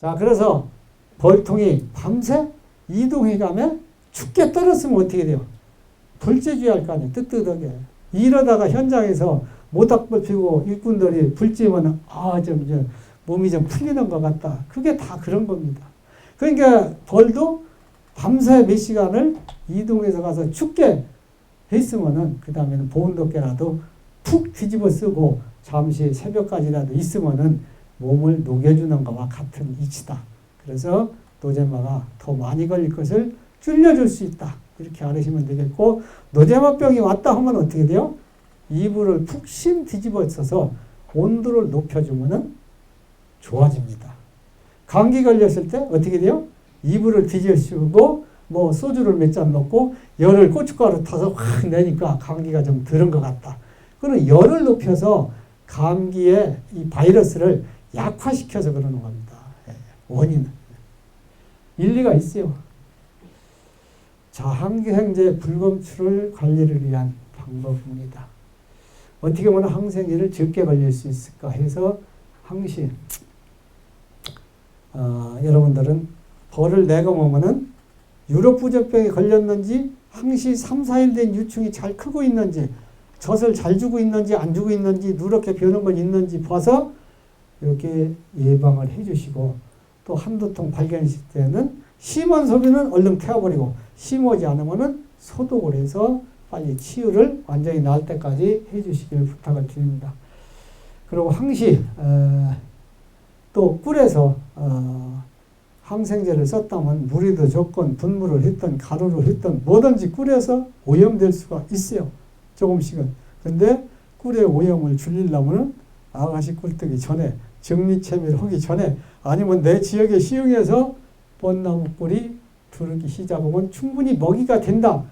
자, 그래서 벌통이 밤새 이동해가면 춥게 떨었으면 어떻게 돼요? 불재주의할 거 아니에요. 뜨뜻하게. 이러다가 현장에서 모닥불 피고 일꾼들이 불지면 몸이 좀 풀리는 것 같다. 그게 다 그런 겁니다. 그러니까 벌도 밤새 몇 시간을 이동해서 가서 춥게 했으면은 그 다음에는 보온덮개라도 푹 뒤집어 쓰고 잠시 새벽까지라도 있으면은 몸을 녹여주는 것과 같은 이치다. 그래서 노제마가 더 많이 걸릴 것을 줄여줄 수 있다. 이렇게 알으시면 되겠고, 노제마병이 왔다 하면 어떻게 돼요? 이불을 푹신 뒤집어 써서 온도를 높여주면 좋아집니다. 감기 걸렸을 때 어떻게 돼요? 이불을 뒤집고 뭐 소주를 몇 잔 넣고 열을 고춧가루 타서 확 내니까 감기가 좀 덜은 것 같다. 그는 열을 높여서 감기의 이 바이러스를 약화시켜서 그러는 겁니다. 원인은. 일리가 있어요. 자, 항생제 불검출을 관리를 위한 방법입니다. 어떻게 보면 항생제를 적게 걸릴 수 있을까 해서 항시 여러분들은 벌을 내가 보면은 유럽부적병에 걸렸는지 항시 3, 4일 된 유충이 잘 크고 있는지 젖을 잘 주고 있는지 안 주고 있는지 누렇게 변한 건 있는지 봐서 이렇게 예방을 해주시고, 또 한두 통 발견했을 때는 심한 소비는 얼른 태워버리고 심하지 않으면은 소독을 해서 빨리 치유를 완전히 나을 때까지 해주시길 부탁을 드립니다. 그리고 항시 또 꿀에서 항생제를 썼다면 물이도 좋건 분무를 했던 가루를 했던 뭐든지 꿀에서 오염될 수가 있어요. 조금씩은. 근데 꿀의 오염을 줄이려면 아가씨 꿀 뜨기 전에 정리체미를 하기 전에 아니면 내 지역에 시흥에서 뻔나무 꿀이 두르기 시작하면 충분히 먹이가 된다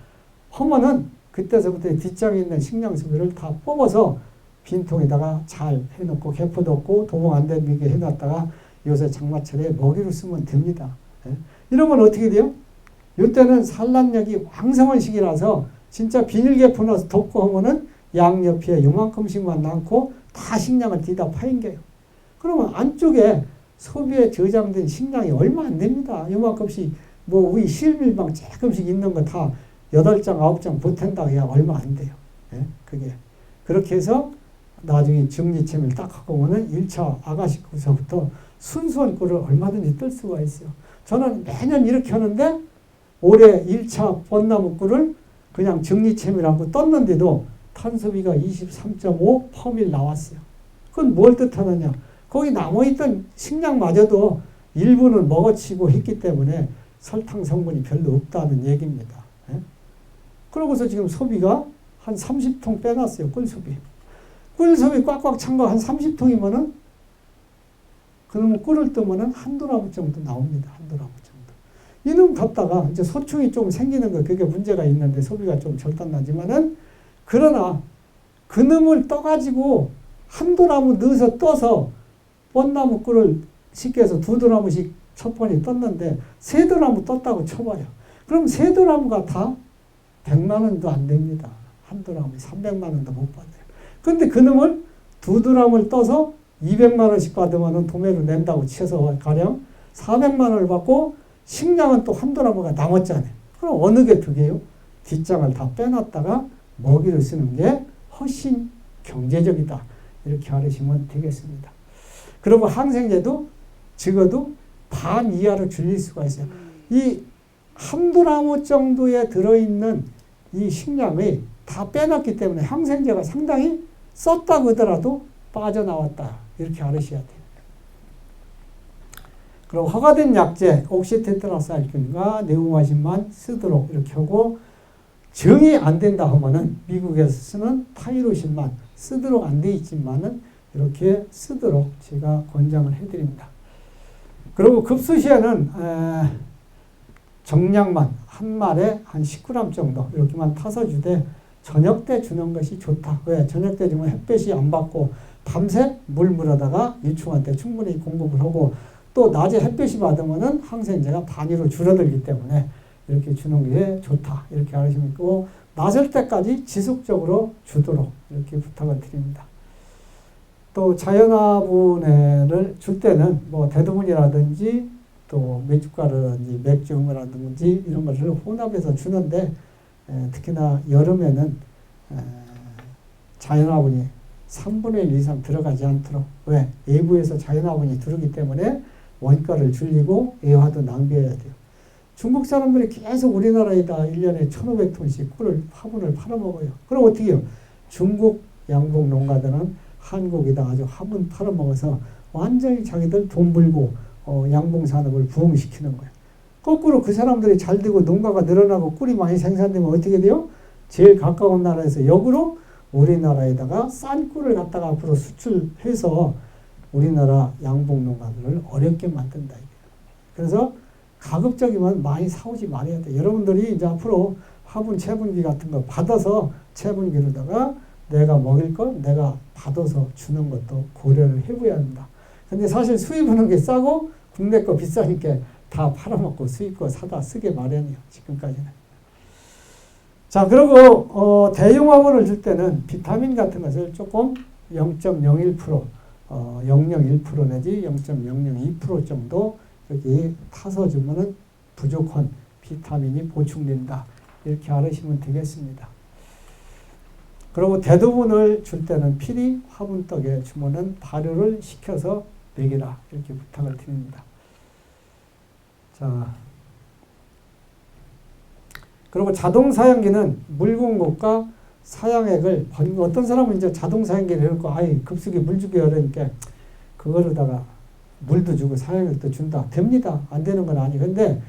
하면은 그때서부터 뒷장에 있는 식량 소비를 다 뽑아서 빈통에다가 잘 해놓고 개포 덮고 도봉 안 되게 해놨다가 요새 장마철에 먹이로 쓰면 됩니다. 이러면 어떻게 돼요? 이때는 산란력이 왕성한 시기라서 진짜 비닐개포 넣어서 덮고 하면은 양옆에 요만큼씩만 남고 다 식량을 뒤다 파인겨요. 그러면 안쪽에 소비에 저장된 식량이 얼마 안 됩니다. 요만큼씩 뭐 우리 실밀방 조금씩 있는 거 다 8장, 9장 보탠다고 해야 얼마 안 돼요. 그게. 그렇게 해서 나중에 정리체미를 딱 하고 오면은 1차 아가씨 꿀서부터 순수한 꿀을 얼마든지 뜰 수가 있어요. 저는 매년 이렇게 하는데 올해 1차 뻔나무 꿀을 그냥 정리체미라고 떴는데도 탄소비가 23.5 퍼밀 나왔어요. 그건 뭘 뜻하느냐? 거기 남아있던 식량마저도 일부는 먹어치고 했기 때문에 설탕 성분이 별로 없다는 얘기입니다. 그러고서 지금 소비가 한 30통 빼놨어요. 꿀소비. 꿀소비 꽉꽉 찬 거 한 30통이면은 그러면 꿀을 뜨면은 한도라무 정도 나옵니다. 한도라무 정도. 이놈 뒀다가 이제 소충이 좀 생기는 거 그게 문제가 있는데 소비가 좀 절단나지만은 그러나 그놈을 떠가지고 한도나무 넣어서 떠서 뻔나무 꿀을 쉽게 해서 2도나무씩 첫 번에 떴는데 3도나무 떴다고 쳐봐요. 그럼 3도나무가 다 100만 원도 안 됩니다. 한도나무에 300만 원도 못 받아요. 근데 그놈을 2도나무를 떠서 200만 원씩 받으면 도매로 낸다고 쳐서 가령 400만 원을 받고 식량은 또 한도나무가 남았잖아요. 그럼 어느 게 득이에요? 뒷장을 다 빼놨다가 먹이를 쓰는 게 훨씬 경제적이다. 이렇게 알으시면 되겠습니다. 그리고 항생제도 적어도 반 이하로 줄일 수가 있어요. 이 한도나무 정도에 들어있는 이 식량이 다 빼놨기 때문에 항생제가 상당히 썼다고 하더라도 빠져나왔다. 이렇게 알으셔야 돼요. 그리고 허가된 약제 옥시테트라사이클과 네오마신만 쓰도록 이렇게 하고, 정이 안 된다 하면은 미국에서 쓰는 타이로신만 쓰도록 안 돼 있지만은 이렇게 쓰도록 제가 권장을 해드립니다. 그리고 급수시에는 정량만 한 말에 한 10g 정도 이렇게만 타서 주되 저녁 때 주는 것이 좋다. 왜? 저녁 때 주면 햇볕이 안 받고 밤새 물 물어다가 유충한테 충분히 공급을 하고 또 낮에 햇볕이 받으면은 항생제가 단위로 줄어들기 때문에 이렇게 주는 게 좋다. 이렇게 알으시면 있고, 나설 때까지 지속적으로 주도록 이렇게 부탁을 드립니다. 또 자연화분을 줄 때는 뭐 대두분이라든지 또 맥주가루라든지 맥주음이라든지 이런 것을 혼합해서 주는데 특히나 여름에는 자연화분이 3분의 1 이상 들어가지 않도록 왜? 외부에서 자연화분이 들어오기 때문에 원가를 줄이고 애화도 낭비해야 돼요. 중국 사람들이 계속 우리나라에다 1년에 1,500톤씩 화분을 팔아먹어요. 그럼 어떻게 해요? 중국 양봉 농가들은 한국에다 아주 화분 팔아먹어서 완전히 자기들 돈 벌고 양봉 산업을 부흥시키는 거예요. 거꾸로 그 사람들이 잘 되고 농가가 늘어나고 꿀이 많이 생산되면 어떻게 돼요? 제일 가까운 나라에서 역으로 우리나라에다가 싼 꿀을 갖다가 앞으로 수출해서 우리나라 양봉 농가들을 어렵게 만든다. 그래서 가급적이면 많이 사오지 말아야 돼. 여러분들이 이제 앞으로 화분 채분기 같은 거 받아서 채분기로다가 내가 먹일 것 내가 받아서 주는 것도 고려를 해봐야 한다. 근데 사실 수입하는 게 싸고 국내 거 비싸니까 다 팔아먹고 수입 거 사다 쓰게 마련이에요. 지금까지는. 자, 그리고 대용 화분을 줄 때는 비타민 같은 것을 조금 0.01%, 0.01% 내지 0.002% 정도 여기 타서 주면은 부족한 비타민이 보충된다. 이렇게 알으시면 되겠습니다. 그리고 대두분을 줄 때는 필히 화분떡에 주면은 발효를 시켜서 먹이라. 이렇게 부탁을 드립니다. 자, 그리고 자동 사양기는 물 공급과 사양액을 어떤 사람은 이제 자동 사양기를 해놓고 아이 급속히 물 주기 어려우니까 그거로다가 물도 주고 사양액도 준다. 됩니다. 안 되는 건 아니. 근데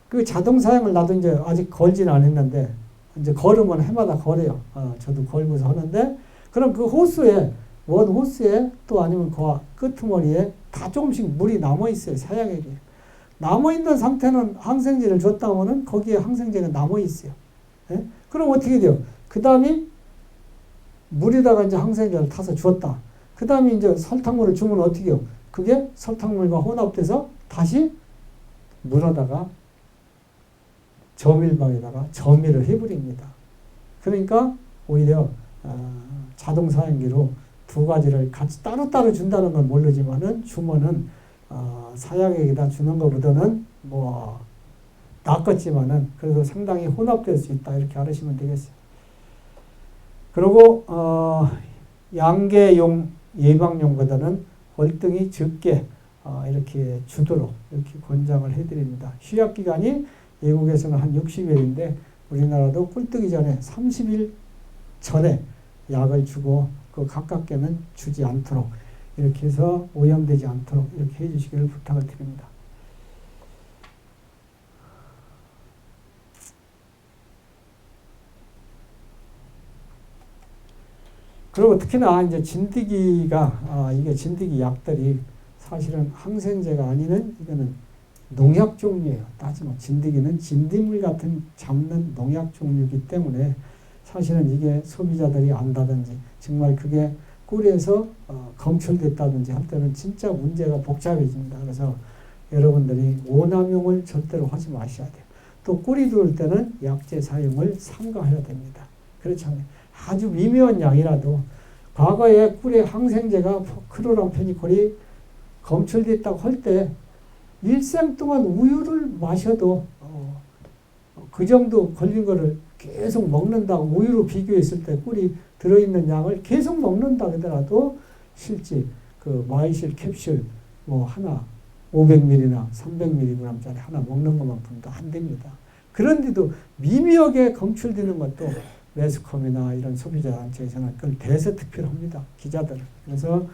그 자동 사양을 나도 이제 아직 걸지는 않았는데 이제 걸으면 해마다 걸어요. 저도 걸고서 하는데 그럼 그 호스에 원 호스에 또 아니면 그 끄트머리에 다 조금씩 물이 남아 있어요. 사양액이. 남아있는 상태는 항생제를 줬다면은 거기에 항생제가 남아있어요. 예? 그럼 어떻게 돼요? 그 다음에 물에다가 이제 항생제를 타서 줬다. 그 다음에 이제 설탕물을 주면 어떻게 해요? 그게 설탕물과 혼합돼서 다시 물에다가 저밀방에다가 저밀을 해버립니다. 그러니까 오히려 자동 사양기로 두 가지를 같이 따로따로 준다는 건 모르지만은 주면은 사양액에다 주는 것보다는 뭐 낫겠지만은 그래도 상당히 혼합될 수 있다 이렇게 알으시면 되겠어요. 그리고 양계용 예방용보다는 월등히 적게 이렇게 주도록 이렇게 권장을 해드립니다. 휴약 기간이 외국에서는 한 60일인데 우리나라도 꿀 뜨기 전에 30일 전에 약을 주고 그 가깝게는 주지 않도록 이렇게 해서 오염되지 않도록 이렇게 해주시기를 부탁을 드립니다. 그리고 특히나 이제 진드기가 이게 진드기 약들이 사실은 항생제가 아니는 이거는 농약 종류예요. 따지면 진드기는 진딧물 같은 잡는 농약 종류이기 때문에 사실은 이게 소비자들이 안다든지 정말 그게 꿀에서 검출됐다든지 할 때는 진짜 문제가 복잡해집니다. 그래서 여러분들이 오남용을 절대로 하지 마셔야 돼요. 또 꿀이 들어올 때는 약제 사용을 삼가해야 됩니다. 그렇잖아요. 아주 미묘한 양이라도 과거에 꿀에 항생제가 크로람페니콜이 검출됐다고 할 때 일생 동안 우유를 마셔도 그 정도 걸린 거를 계속 먹는다고 우유로 비교했을 때 꿀이 들어있는 양을 계속 먹는다 하더라도 실제 그 마이실 캡슐 뭐 하나 500ml나 300mg짜리 하나 먹는 것만큼도 안 됩니다. 그런데도 미묘하게 검출되는 것도 매스컴이나 이런 소비자 단체에서는 그걸 대서특필합니다. 기자들은. 그래서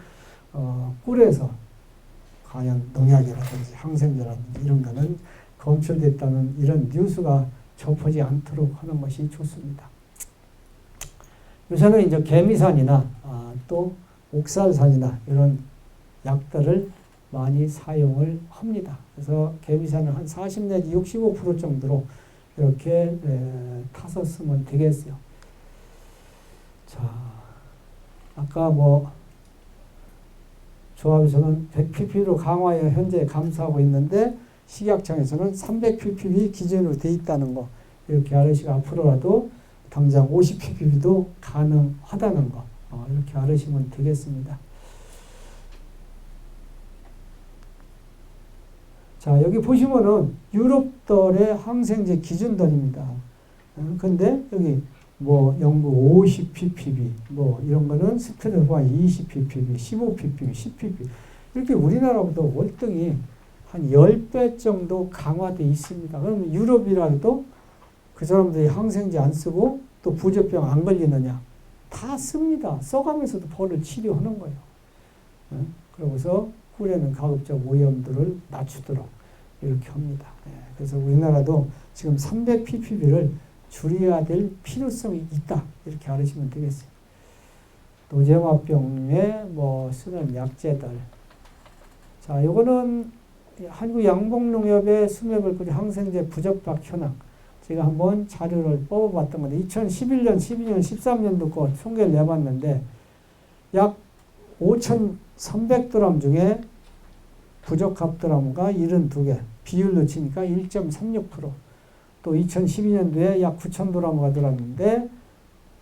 꿀에서 과연 농약이라든지 항생제라든지 이런 거는 검출됐다는 이런 뉴스가 접하지 않도록 하는 것이 좋습니다. 요새는 이제 개미산이나 또 옥살산이나 이런 약들을 많이 사용을 합니다. 그래서 개미산을 한 40 내지 65% 정도로 이렇게 타서 쓰면 되겠어요. 자, 아까 뭐 조합에서는 100ppb로 강화에 현재 감소하고 있는데 식약청에서는 300ppb 기준으로 돼 있다는 거 이렇게 알으시고 앞으로라도 당장 50ppb도 가능하다는 거 이렇게 알으시면 되겠습니다. 자, 여기 보시면은 유럽dol의 항생제 기준dol입니다. 근데 여기 뭐 영국 50 ppb, 뭐 이런 거는 스페인과 20 ppb, 15 ppb, 10 ppb 이렇게 우리나라보다 월등히 한 10배 정도 강화되어 있습니다. 그러면 유럽이라도 그 사람들이 항생제 안 쓰고 또 부조병 안 걸리느냐? 다 씁니다. 써가면서도 벌을 치료하는 거예요. 그러고서 꿀에는 가급적 오염도를 낮추도록 이렇게 합니다. 그래서 우리나라도 지금 300 ppb를 줄여야 될 필요성이 있다. 이렇게 알으시면 되겠어요. 노제마병에 뭐 쓰는 약재들. 자, 요거는 한국양봉농협의 수매벌꿀 항생제 부적박 현황. 제가 한번 자료를 뽑아봤던 건데 2011년, 12년, 13년도 거 통계를 내봤는데 약 5,300g 중에 부적합드라무가 72개, 비율로 치니까 1.36%. 또 2012년도에 약 9,000g가 들었는데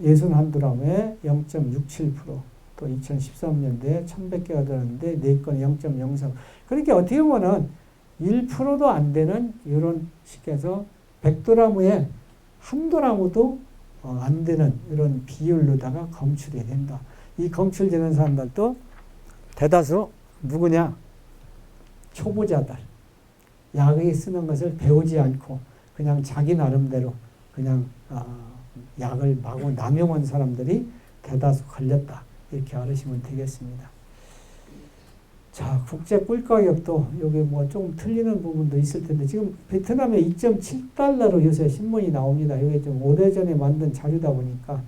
61g에 0.67%. 또 2013년도에 1,100개가 들었는데 4건 0.03. 그러니까 어떻게 보면은 1%도 안 되는 이런 식에서 100g에 1g도 안 되는 이런 비율로다가 검출이 된다. 이 검출되는 사람들도 대다수 누구냐? 초보자들. 약에 쓰는 것을 배우지 않고 그냥 자기 나름대로 그냥 약을 마구 남용한 사람들이 대다수 걸렸다. 이렇게 알으시면 되겠습니다. 자, 국제 꿀 가격도 여기 뭐 조금 틀리는 부분도 있을 텐데 지금 베트남에 2.7달러로 요새 신문이 나옵니다. 이게 좀 오래전에 만든 자료다 보니까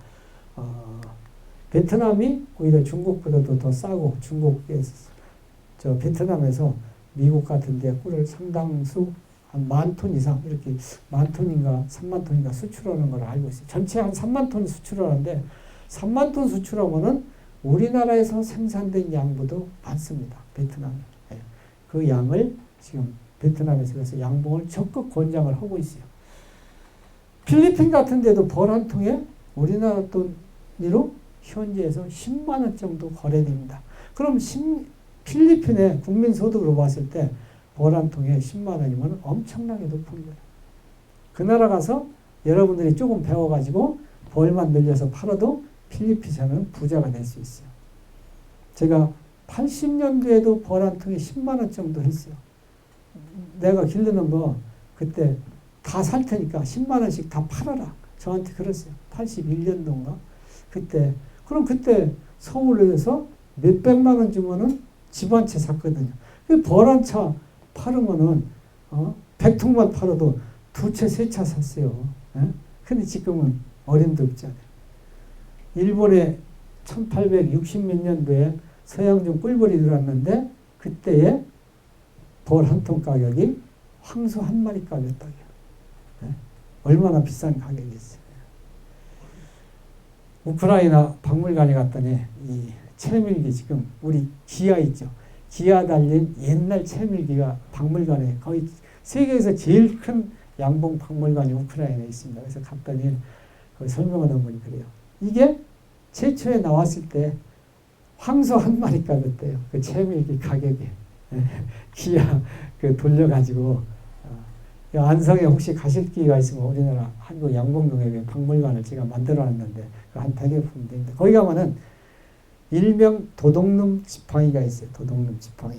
베트남이 오히려 중국보다도 더 싸고 중국에서 베트남에서 미국 같은 데 꿀을 상당수 한 10,000톤 이상 이렇게 10,000톤인가 30,000톤인가 수출하는 걸 알고 있어요. 전체 한 30,000톤 수출하는데 30,000톤 수출하면은 우리나라에서 생산된 양보도 많습니다. 베트남에. 그 양을 지금 베트남에서 그래서 양봉을 적극 권장을 하고 있어요. 필리핀 같은 데도 벌 한 통에 우리나라 돈으로 현지에서 10만 원 정도 거래됩니다. 그럼 필리핀의 국민소득으로 봤을 때 벌 한 통에 10만 원이면 엄청나게 높은 거예요. 그 나라 가서 여러분들이 조금 배워가지고 벌만 늘려서 팔아도 필리핀에서는 부자가 될 수 있어요. 제가 80년도에도 벌 한 통에 10만 원 정도 했어요. 내가 기르는 거 그때 다 살 테니까 10만 원씩 다 팔아라. 저한테 그랬어요. 81년도인가? 그때. 그럼 그때 서울에서 몇백만 원 주면은 집 한 채 샀거든요. 벌 한 차 팔으면은 100통만 팔아도 2채, 3차 샀어요. 근데 지금은 어림도 없잖아요. 일본에 1860 몇 년도에 서양중 꿀벌이 들어왔는데 그때의 벌 한 통 가격이 황소 한 마리 값이었다고요. 얼마나 비싼 가격이었어요. 우크라이나 박물관에 갔더니 이 채밀기 지금 우리 기아 있죠. 기아 달린 옛날 채밀기가 박물관에 거의 세계에서 제일 큰 양봉 박물관이 우크라이나에 있습니다. 그래서 갔더니 설명하는 분이 그래요. 이게 최초에 나왔을 때 황소 한 마리 값이었대요. 그 채밀기 가격이. 기아 돌려가지고 안성에 혹시 가실 기회가 있으면 우리나라 한국 양봉농협의 박물관을 제가 만들어놨는데 한 100여 품 됩니다. 거기 가면은 일명 도둑놈 지팡이가 있어요. 도둑놈 지팡이.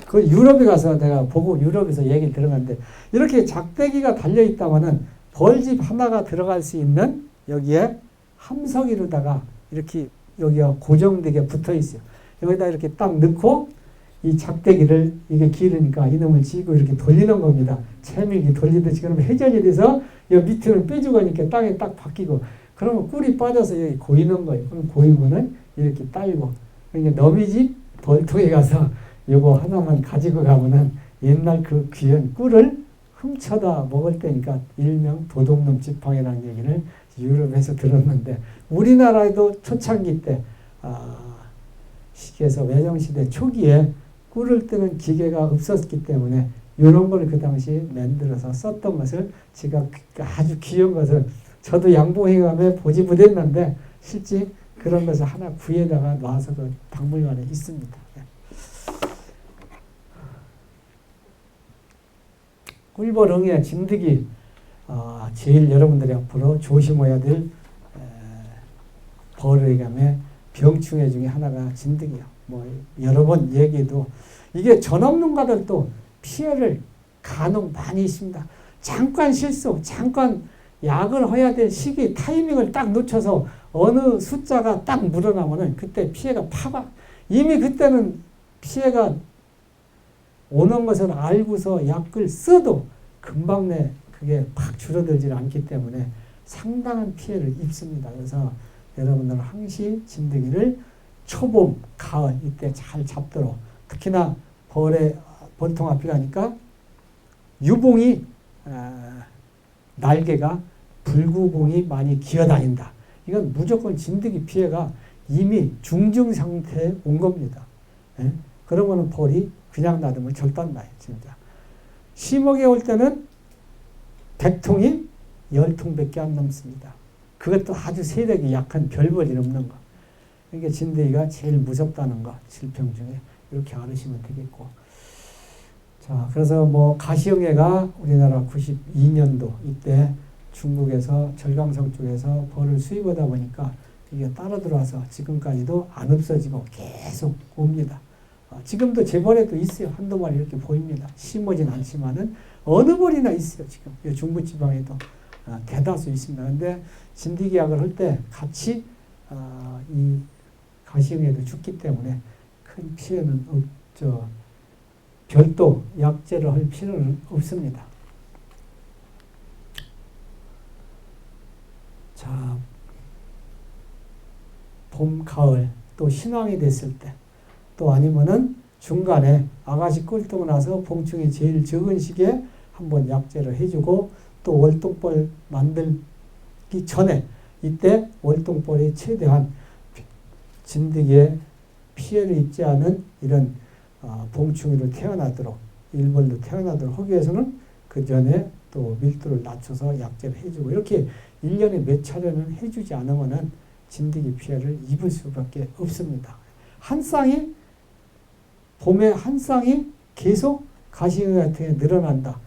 그 유럽에 가서 내가 보고 유럽에서 얘기를 들어갔는데 이렇게 작대기가 달려있다면은 벌집 하나가 들어갈 수 있는 여기에 함석이로다가 이렇게 여기가 고정되게 붙어 있어요. 여기다 이렇게 딱 넣고 이 작대기를 이게 길으니까 이놈을 쥐고 이렇게 돌리는 겁니다. 채밀기 돌리듯이. 그러면 회전이 돼서 이 밑으로 빼주고 하니까 땅에 딱 박히고 그러면 꿀이 빠져서 여기 고이는 거예요. 그럼 고이면은 이렇게 딸고. 그러니까 너희 집 벌통에 가서 요거 하나만 가지고 가면은 옛날 그 귀한 꿀을 훔쳐다 먹을 때니까 일명 도둑놈 지팡이라는 얘기를 유럽에서 들었는데 우리나라에도 초창기 때 시기에서 외정시대 초기에 꿀을 뜨는 기계가 없었기 때문에 이런 걸 그 당시에 만들어서 썼던 것을 제가 아주 귀한 것을 저도 양봉에 가면 보지 못했는데 실제 그런 것을 하나 구해다가 놔서 그 박물관에 있습니다. 꿀벌응애 진드기 제일 여러분들이 앞으로 조심해야 될 벌의감의 병충해 중에 하나가 진드기야. 뭐 여러 번 얘기해도 이게 전업농가들도 피해를 간혹 많이 있습니다. 잠깐 실수, 잠깐 약을 해야 될 시기 타이밍을 딱 놓쳐서 어느 숫자가 딱 물어나면은 그때 피해가 파가 이미 그때는 피해가 오는 것을 알고서 약을 써도 금방 내 그게 팍 줄어들지 않기 때문에 상당한 피해를 입습니다. 그래서 여러분들은 항시 진드기를 초봄, 가을 이때 잘 잡도록 특히나 벌통합이라니까 유봉이 날개가 불구봉이 많이 기어다닌다. 이건 무조건 진드기 피해가 이미 중증 상태에 온 겁니다. 예? 그러면은 벌이 그냥 놔두면 절단 나요. 진짜. 심하게 올 때는 100통이 10통밖에 안 넘습니다. 그것도 아주 세력이 약한 별벌이 넘는 거. 그러니까 진드기가 제일 무섭다는 거. 질병 중에. 이렇게 알으시면 되겠고. 자, 그래서 뭐 가시형해가 우리나라 92년도 이때 중국에서 절강성 쪽에서 벌을 수입하다 보니까 이게 따라 들어와서 지금까지도 안 없어지고 계속 옵니다. 지금도 제 벌에도 있어요. 한두 마리 이렇게 보입니다. 심하진 않지만은 어느 벌이나 있어요. 지금 중부지방에도 대다수 있습니다. 근데 진드기약을 할 때 같이 이 가시형해도 죽기 때문에 큰 피해는 없죠. 별도 약제를 할 필요는 없습니다. 자, 봄, 가을 또 신황이 됐을 때 또 아니면은 중간에 아가씨 꿀뜨고 나서 봉충이 제일 적은 시기에 한번 약제를 해주고 또 월동벌 만들기 전에 이때 월동벌이 최대한 진드기에 피해를 입지 않은 이런 봉충이로 태어나도록 일벌로 태어나도록 하기 위해서는 그 전에 또 밀도를 낮춰서 약제를 해주고 이렇게 1년에 몇 차례는 해주지 않으면은 진드기 피해를 입을 수밖에 없습니다. 한 쌍이 봄에 한 쌍이 계속 가시형 같은 게 늘어난다.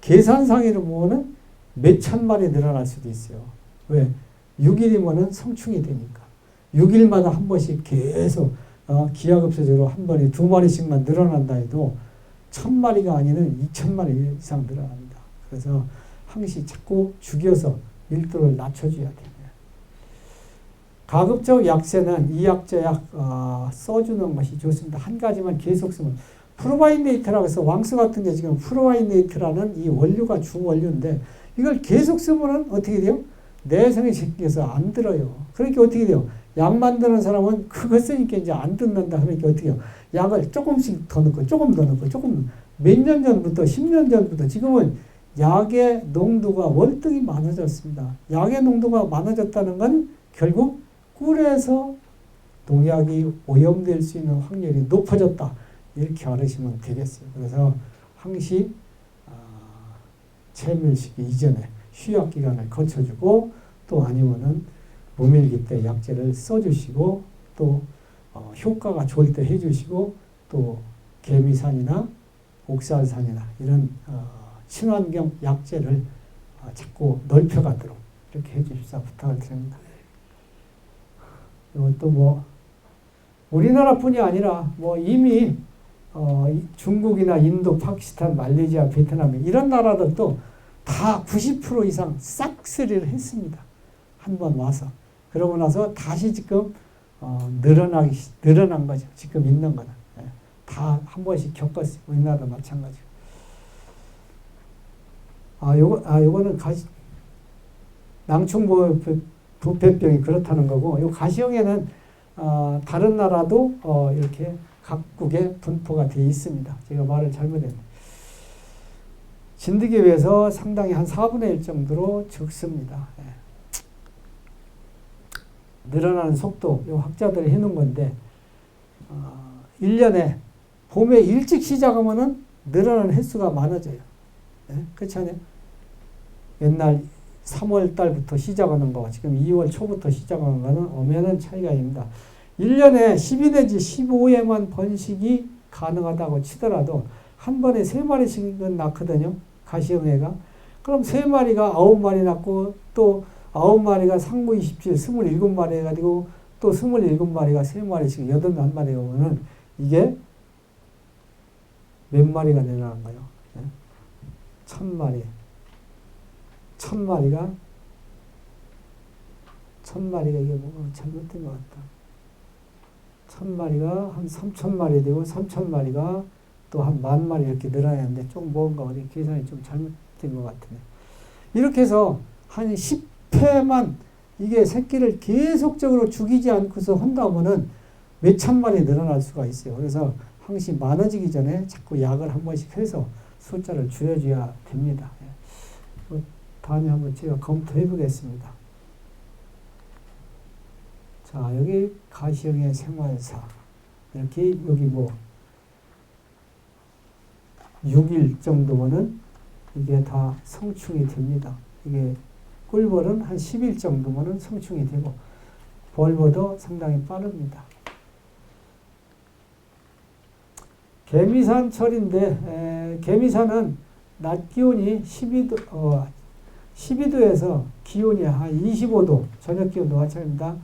계산상으로 보면은 몇천 마리 늘어날 수도 있어요. 왜? 6일이면은 성충이 되니까. 6일마다 한 번씩 계속 기하급수적으로 한 번에 2마리씩만 늘어난다 해도 1000마리가 아니는 2000마리 이상 늘어납니다. 그래서 항시 자꾸 죽여서 밀도를 낮춰줘야 돼요. 가급적 약세는 이 약제약 써주는 것이 좋습니다. 한 가지만 계속 쓰면 프로바인데이트라고 해서 왕수 같은 게 지금 프로바인데이트라는 이 원료가 주 원료인데 이걸 계속 쓰면은 어떻게 돼요? 내성이 생겨서 안 들어요. 그러니까 어떻게 돼요? 약 만드는 사람은 그거 쓰니까 이제 안 듣는다. 그러니까 어떻게 해요? 약을 조금씩 더 넣고 조금 더 넣고 조금 몇 년 전부터 10년 전부터 지금은 약의 농도가 월등히 많아졌습니다. 약의 농도가 많아졌다는 건 결국 꿀에서 농약이 오염될 수 있는 확률이 높아졌다. 이렇게 알으시면 되겠어요. 그래서 항시 채밀시기 이전에 휴약 기간을 거쳐주고 또 아니면은 모밀기 때 약제를 써주시고 또 효과가 좋을 때 해주시고 또 개미산이나 옥살산이나 이런 친환경 약제를 자꾸 넓혀가도록 이렇게 해주십사 부탁을 드립니다. 이것도 뭐 우리나라뿐이 아니라 뭐 이미 중국이나 인도, 파키스탄, 말레이시아, 베트남 이런 나라들도 다 90% 이상 싹쓸이를 했습니다. 한번 와서. 그러고 나서 다시 지금 늘어난 거죠. 지금 있는 거는. 다 한 번씩 겪었어요. 우리나라도 마찬가지고. 요거는 낭충보 부패병이 그렇다는 거고, 요 가시형에는 다른 나라도 이렇게 각국에 분포가 되어 있습니다. 제가 말을 잘못했네요. 진드기에 비해서 상당히 한 4분의 1 정도로 적습니다. 늘어나는 속도, 요 학자들이 해놓은 건데, 1년에 봄에 일찍 시작하면은 늘어나는 횟수가 많아져요. 그렇지 않아요? 옛날 3월 달부터 시작하는 거, 지금 2월 초부터 시작하는 거는 엄연한 차이가 있습니다. 1년에 12 내지 15회만 번식이 가능하다고 치더라도 한 번에 3마리씩은 낳거든요. 가시형애가. 그럼 3마리가 9마리 낳고 또 9마리가 상무 27, 27마리 해가지고 또 27마리가 3마리씩 81마리 오면은 이게 몇 마리가 늘어난 거예요? 1000마리. 1000마리가 이게 뭐 잘못된 것 같다. 1000마리가 한 3000마리 되고 3000마리가 또 한 10,000마리 이렇게 늘어나는데 좀 뭔가 어디 계산이 좀 잘못된 것 같으네. 이렇게 해서 한 10회만 이게 새끼를 계속적으로 죽이지 않고서 한다면은 몇천 마리 늘어날 수가 있어요. 그래서 항시 많아지기 전에 자꾸 약을 한 번씩 해서 숫자를 줄여줘야 됩니다. 다음에 한번 제가 검토해 보겠습니다. 자, 여기 가시형의 생활사. 이렇게 여기 뭐 6일 정도면은 이게 다 성충이 됩니다. 이게 꿀벌은 한 10일 정도면은 성충이 되고 벌보도 상당히 빠릅니다. 개미산철인데 개미산은 낮 기온이 12도에서 기온이 한 25도, 저녁 기온도 마찬가지입니다.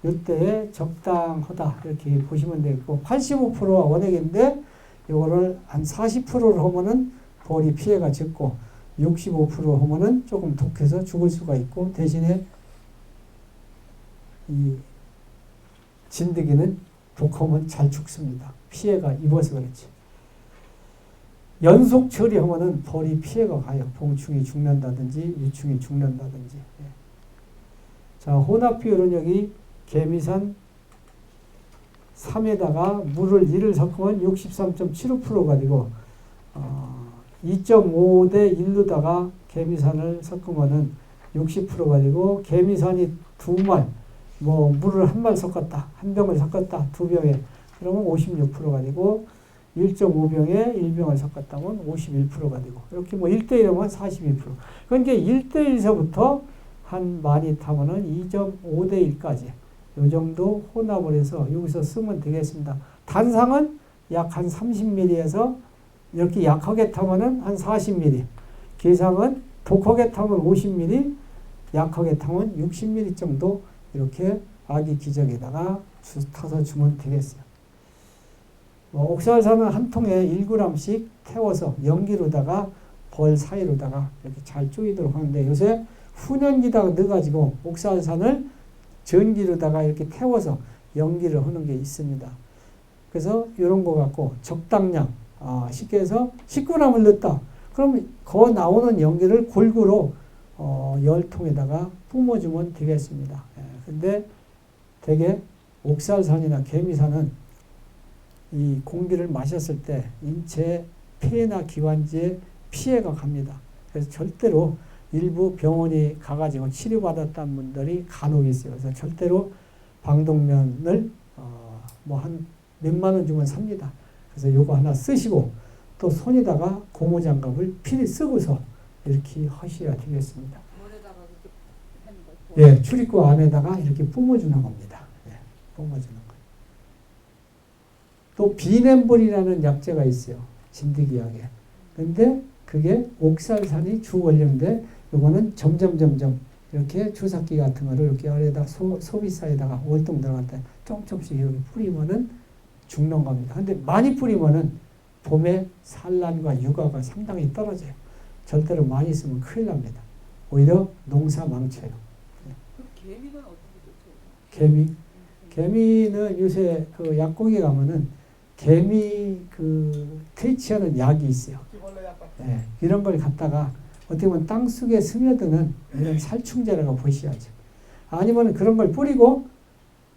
이때에 적당하다 이렇게 보시면 되겠고 85%가 원액인데 이거를 한 40%를 하면은 벌이 피해가 적고 65% 하면은 조금 독해서 죽을 수가 있고 대신에 이 진드기는 독하면 잘 죽습니다. 피해가 입어서 그렇지. 연속 처리하면은 벌이 피해가 가요. 봉충이 죽는다든지 유충이 죽는다든지. 자, 혼합 비율은 여기 개미산 3에다가 물을 1을 섞으면 63.75%가 되고 2.5대 1로다가 개미산을 섞으면은 60%가 되고 개미산이 2말 뭐 물을 1말 섞었다. 1병을 섞었다. 2병에 그러면 56%가 되고 1.5병에 1병을 섞었다면 51%가 되고 이렇게 뭐 1대1이면 42%. 그러니까 1대1에서부터 한 많이 타면은 2.5대 1까지 이 정도 혼합을 해서 여기서 쓰면 되겠습니다. 단상은 약 한 30mm에서 이렇게 약하게 타면은 한 40mm. 개상은 독하게 타면 50mm, 약하게 타면 60mm 정도 이렇게 아기 기저귀에다가 타서 주면 되겠어요. 옥살산은 한 통에 1g씩 태워서 연기로다가 벌 사이로다가 이렇게 잘 쪼이도록 하는데 요새 훈연기다가 넣어가지고 옥살산을 전기로다가 이렇게 태워서 연기를 하는 게 있습니다. 그래서 이런 거 갖고 적당량, 쉽게 해서 19g을 넣었다. 그럼 그 나오는 연기를 골고루 열통에다가 뿜어주면 되겠습니다. 근데 대개 옥살산이나 개미산은 이 공기를 마셨을 때 인체 폐나 기관지에 피해가 갑니다. 그래서 절대로 일부 병원이 가가지고 치료받았다는 분들이 간혹 있어요. 그래서 절대로 방독면을 뭐 한 몇만 원 주면 삽니다. 그래서 요거 하나 쓰시고 또 손에다가 고무장갑을 필히 쓰고서 이렇게 하셔야 되겠습니다. 예, 출입구 안에다가 이렇게 뿜어주는 겁니다. 예, 뿜어주는 거예요. 또 비넴볼이라는 약재가 있어요. 진드기 약에. 근데 그게 옥살산이 주 원료인데 요거는 점점 이렇게 주사기 같은 거를 이렇게 아래에다 소비사에다가 월동 들어갈 때 조금씩 이렇게 뿌리면은 죽는 겁니다. 근데 많이 뿌리면은 봄에 산란과 육아가 상당히 떨어져요. 절대로 많이 쓰면 큰일 납니다. 오히려 농사 망쳐요. 개미는 어떻게 좋죠? 개미는 요새 그 약국에 가면은 개미 그 퇴치하는 약이 있어요. 네, 이런 걸 갖다가 어떻게 보면 땅 속에 스며드는 이런 살충제라고 보셔야죠. 아니면 그런 걸 뿌리고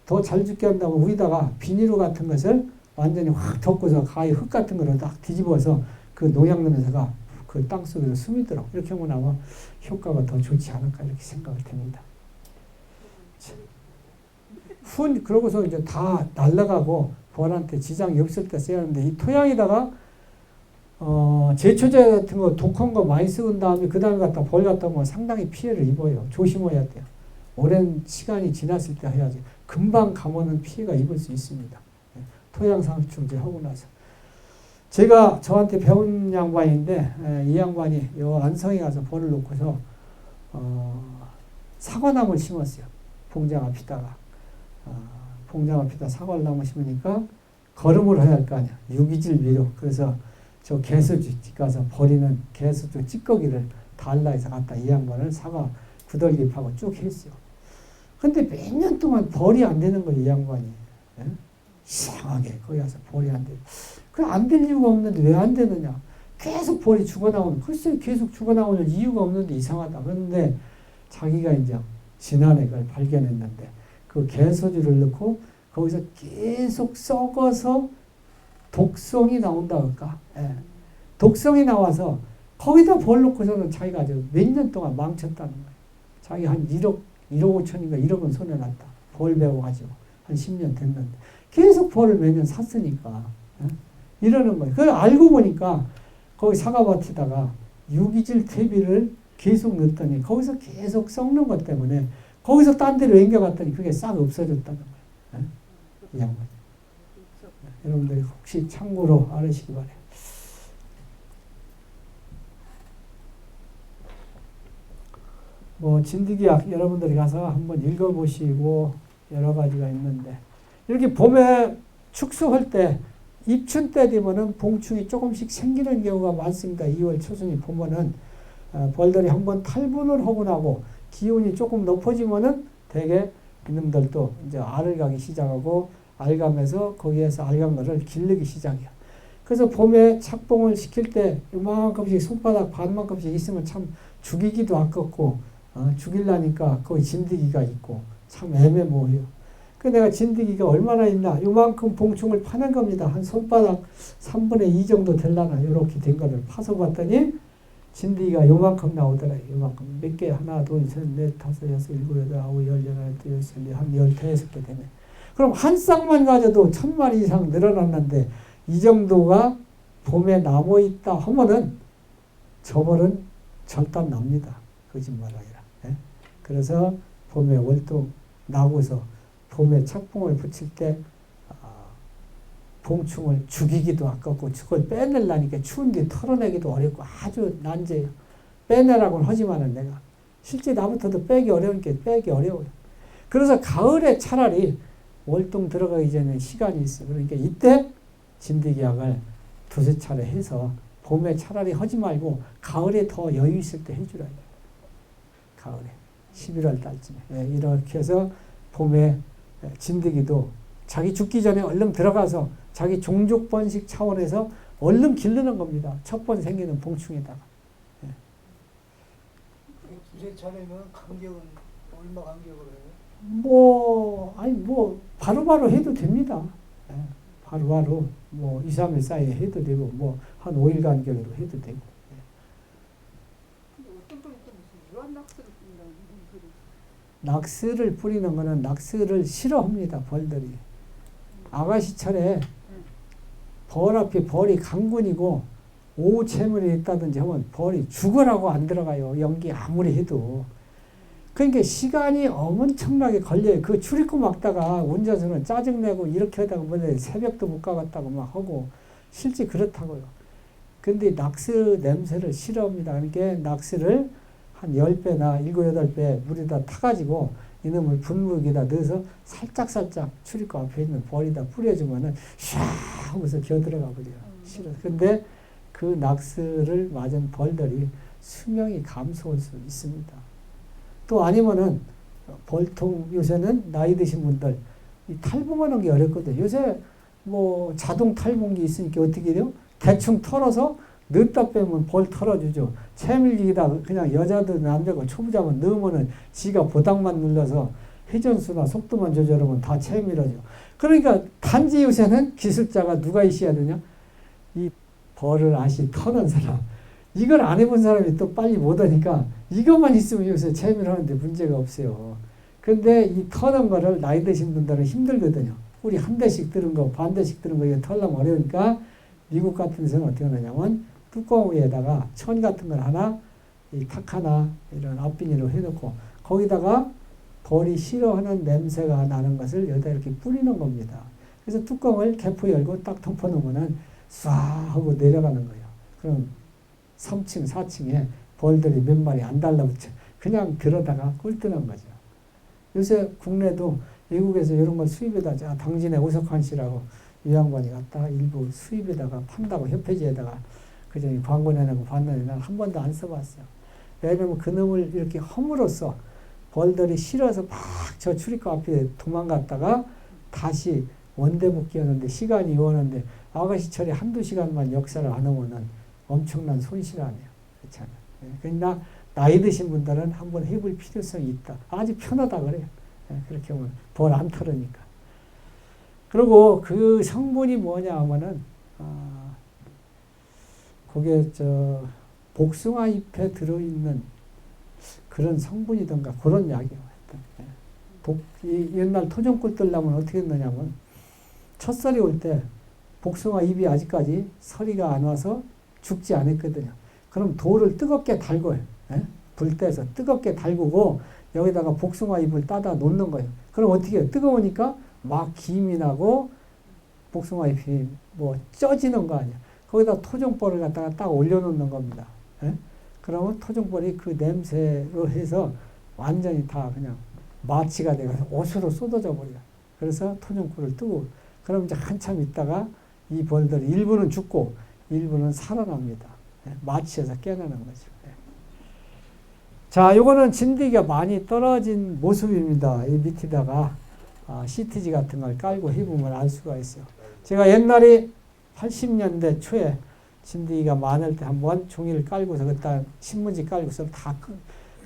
더 잘 죽게 한다고 위다가 비닐로 같은 것을 완전히 확 덮고서 가위 흙 같은 거를 딱 뒤집어서 그 농약 냄새가 그 땅 속에서 스미도록 이렇게 하면 아마 효과가 더 좋지 않을까 이렇게 생각을 됩니다. 그러고서 이제 다 날아가고 벌한테 지장이 없을 때 써야 하는데 이 토양에다가 제초제 같은 거 독한 거 많이 쓰은 다음에 그 다음에 갖다 벌 갖다 보면 상당히 피해를 입어요. 조심해야 돼요. 오랜 시간이 지났을 때 해야지. 금방 가면은 피해가 입을 수 있습니다. 토양 살충제 하고 나서. 제가 저한테 배운 양반인데 이 양반이 요 안성에 가서 벌을 놓고서 사과나무를 심었어요. 봉장 앞에다가 봉장 앞에다 사과나무 심으니까 거름을 해야 할 거 아니야. 유기질 미료. 그래서 저 개수주 집 가서 버리는 개수주 찌꺼기를 달라해서 갖다 이 양반을 사과 구덜기 파고 쭉 했어요. 근데 몇 년 동안 벌이 안 되는 거예요, 이 양반이. 예? 이상하게 거기 가서 벌이 안 돼. 그 안 될 이유가 없는데 왜 안 되느냐? 계속 벌이 죽어나오는. 글쎄 계속 죽어나오는 이유가 없는데 이상하다. 그런데 자기가 이제 지난해 그걸 발견했는데 그 개소주를 넣고 거기서 계속 썩어서 독성이 나온다 할까? 예. 독성이 나와서 거기다 벌 놓고서는 자기가 아주 몇 년 동안 망쳤다는 거예요. 자기 한 1억 5천인가 1억은 손에 났다. 벌 배워가지고 한 10년 됐는데 계속 벌을 매년 샀으니까 이러는 거예요. 그걸 알고 보니까 거기 사과밭에다가 유기질 퇴비를 계속 넣었더니 거기서 계속 썩는 것 때문에 거기서 딴 데로 옮겨갔더니 그게 싹 없어졌다는 거예요. 이 양반. 여러분들이 혹시 참고로 알으시기 바래요. 뭐 진드기약 여러분들이 가서 한번 읽어보시고 여러 가지가 있는데 이렇게 봄에 축수할 때 입춘 때 되면은 봉충이 조금씩 생기는 경우가 많습니다. 2월 초순이 보면은 벌들이 한번 탈분을 하고 나고 기온이 조금 높아지면은 대개 이놈들도 이제 알을 가기 시작하고 알감에서 거기에서 알감을 기르기 시작해요. 그래서 봄에 착봉을 시킬 때 이만큼씩 손바닥 반만큼씩 있으면 참 죽이기도 아깝고 죽일라니까 거기 진드기가 있고 참 애매모호해요. 그 내가 진드기가 얼마나 있나 요만큼 봉충을 파낸 겁니다. 한 손바닥 3분의 2 정도 될라나 이렇게 된 거를 파서 봤더니 진드기가 요만큼 나오더라. 요만큼 몇 개 하나 둘 셋 넷 다섯 여섯 일곱 여덟 아홉 열 열하나 둘 여섯 한 15개 되네. 그럼 한 쌍만 가져도 1000마리 이상 늘어났는데 이 정도가 봄에 남아있다 하면은 저 벌은 절단 납니다. 거짓말 아니라. 예? 그래서 봄에 월동 나고서 봄에 착봉을 붙일 때 봉충을 죽이기도 아깝고 그걸 빼내려니까 추운데 털어내기도 어렵고 아주 난제예요. 빼내라고는 하지만은 내가 실제 나부터도 빼기 어려우니까 빼기 어려워요. 그래서 가을에 차라리 월동 들어가기 전에 시간이 있어. 그러니까 이때 진드기약을 두세 차례 해서 봄에 차라리 하지 말고 가을에 더 여유 있을 때 해주라. 가을에 11월 달쯤에 이렇게 해서 봄에 진드기도 자기 죽기 전에 얼른 들어가서 자기 종족 번식 차원에서 얼른 기르는 겁니다. 첫 번 생기는 봉충에다가. 두세 차례면 간격은 얼마 간격으로 해요? 뭐 바로바로 해도 됩니다. 바로바로 2, 3일 사이에 해도 되고 한 5일 간격으로 해도 되고. 근데 어떤 분이 또 무슨 유한낙스를 뿌린다는 소리. 낙스를 뿌리는 거는 낙스를 싫어합니다. 벌들이. 아가씨철에 벌 앞에 벌이 강군이고 오후 채물이 있다든지 하면 벌이 죽으라고 안 들어가요. 연기 아무리 해도. 그러니까 시간이 엄청나게 걸려요. 그 출입구 막다가 운전수는 짜증내고 이렇게 하다가 새벽도 못 가겠다고 막 하고 실제 그렇다고요. 근데 낙스 냄새를 싫어합니다. 그러니까 낙스를 한 10배나 7, 8배 물에다 타가지고 이놈을 분무기에다 넣어서 살짝살짝 출입구 앞에 있는 벌에다 뿌려주면은 샤 하면서 겨들어가 버려요. 싫어. 근데 그 낙스를 맞은 벌들이 수명이 감소할 수 있습니다. 또 아니면은 벌통 요새는 나이 드신 분들 이 탈봉하는 게 어렵거든요. 요새 자동 탈봉기 있으니까 어떻게 돼요? 대충 털어서 넣다 빼면 벌 털어주죠. 채밀기다 그냥 여자들 남자가 초보자만 넣으면은 지가 보닥만 눌러서 회전수나 속도만 조절하면 다 채밀어져. 그러니까 단지 요새는 기술자가 누가 있어야 되냐? 이 벌을 터는 사람. 이걸 안 해본 사람이 또 빨리 못 하니까 이것만 있으면 요새 채밀하는데 문제가 없어요. 근데 이 터는 거를 나이 드신 분들은 힘들거든요. 우리 한 대씩 들은 거, 반 대씩 들은 거 이거 털려면 어려우니까 미국 같은 데서는 어떻게 하냐면 뚜껑 위에다가 천 같은 걸 하나, 이 탁 하나 이런 앞비닐로 해놓고 거기다가 벌이 싫어하는 냄새가 나는 것을 여기다 이렇게 뿌리는 겁니다. 그래서 뚜껑을 개포 열고 딱 덮어놓으면은 쏴 하고 내려가는 거예요. 그럼 3층, 4층에 벌들이 몇 마리 안 달라붙죠. 그냥 그러다가 꿀 뜨는 거죠. 요새 국내도 외국에서 이런 걸 수입에다, 당진의 오석환 씨라고 이 양반이 갖다가 일부 수입에다가 판다고 협회지에다가 그전에 광고 내는 거 봤는데 난 한 번도 안 써봤어요. 왜냐면 그놈을 이렇게 험으로써 벌들이 싫어서 막 저 출입구 앞에 도망갔다가 다시 원대복귀하는데 시간이 오는데 아가씨 처리 한두 시간만 역사를 안 하면은 엄청난 손실 아니에요. 그렇잖아요. 그러니까 나이 드신 분들은 한번 해볼 필요성이 있다. 아주 편하다 그래요. 그렇게 하면 벌 안 털으니까. 그리고 그 성분이 뭐냐 하면은 그게 복숭아 잎에 들어있는 그런 성분이던가 그런 약이에요. 옛날 토종꿀 뜨려면 어떻게 했느냐면 첫설이 올 때 복숭아 잎이 아직까지 서리가 안 와서 죽지 않았거든요. 그럼 돌을 뜨겁게 달궈요. 불 떼서 뜨겁게 달구고 여기다가 복숭아 잎을 따다 놓는 거예요. 그럼 어떻게 해요? 뜨거우니까 막 김이 나고 복숭아 잎이 뭐 쪄지는 거 아니야. 거기다 토종벌을 갖다가 딱 올려놓는 겁니다. 그러면 토종벌이 그 냄새로 해서 완전히 다 그냥 마취가 돼서 옷으로 쏟아져 버려요. 그래서 토종꿀을 뜨고 그럼 이제 한참 있다가 이 벌들이 일부는 죽고 일부는 살아납니다. 마취해서 깨나는 거죠. 자, 요거는 진드기가 많이 떨어진 모습입니다. 이 밑에다가 CTG 같은 걸 깔고 해보면 알 수가 있어요. 제가 옛날에 80년대 초에 진드기가 많을 때 한번 종이를 깔고서 그때 신문지 깔고서 다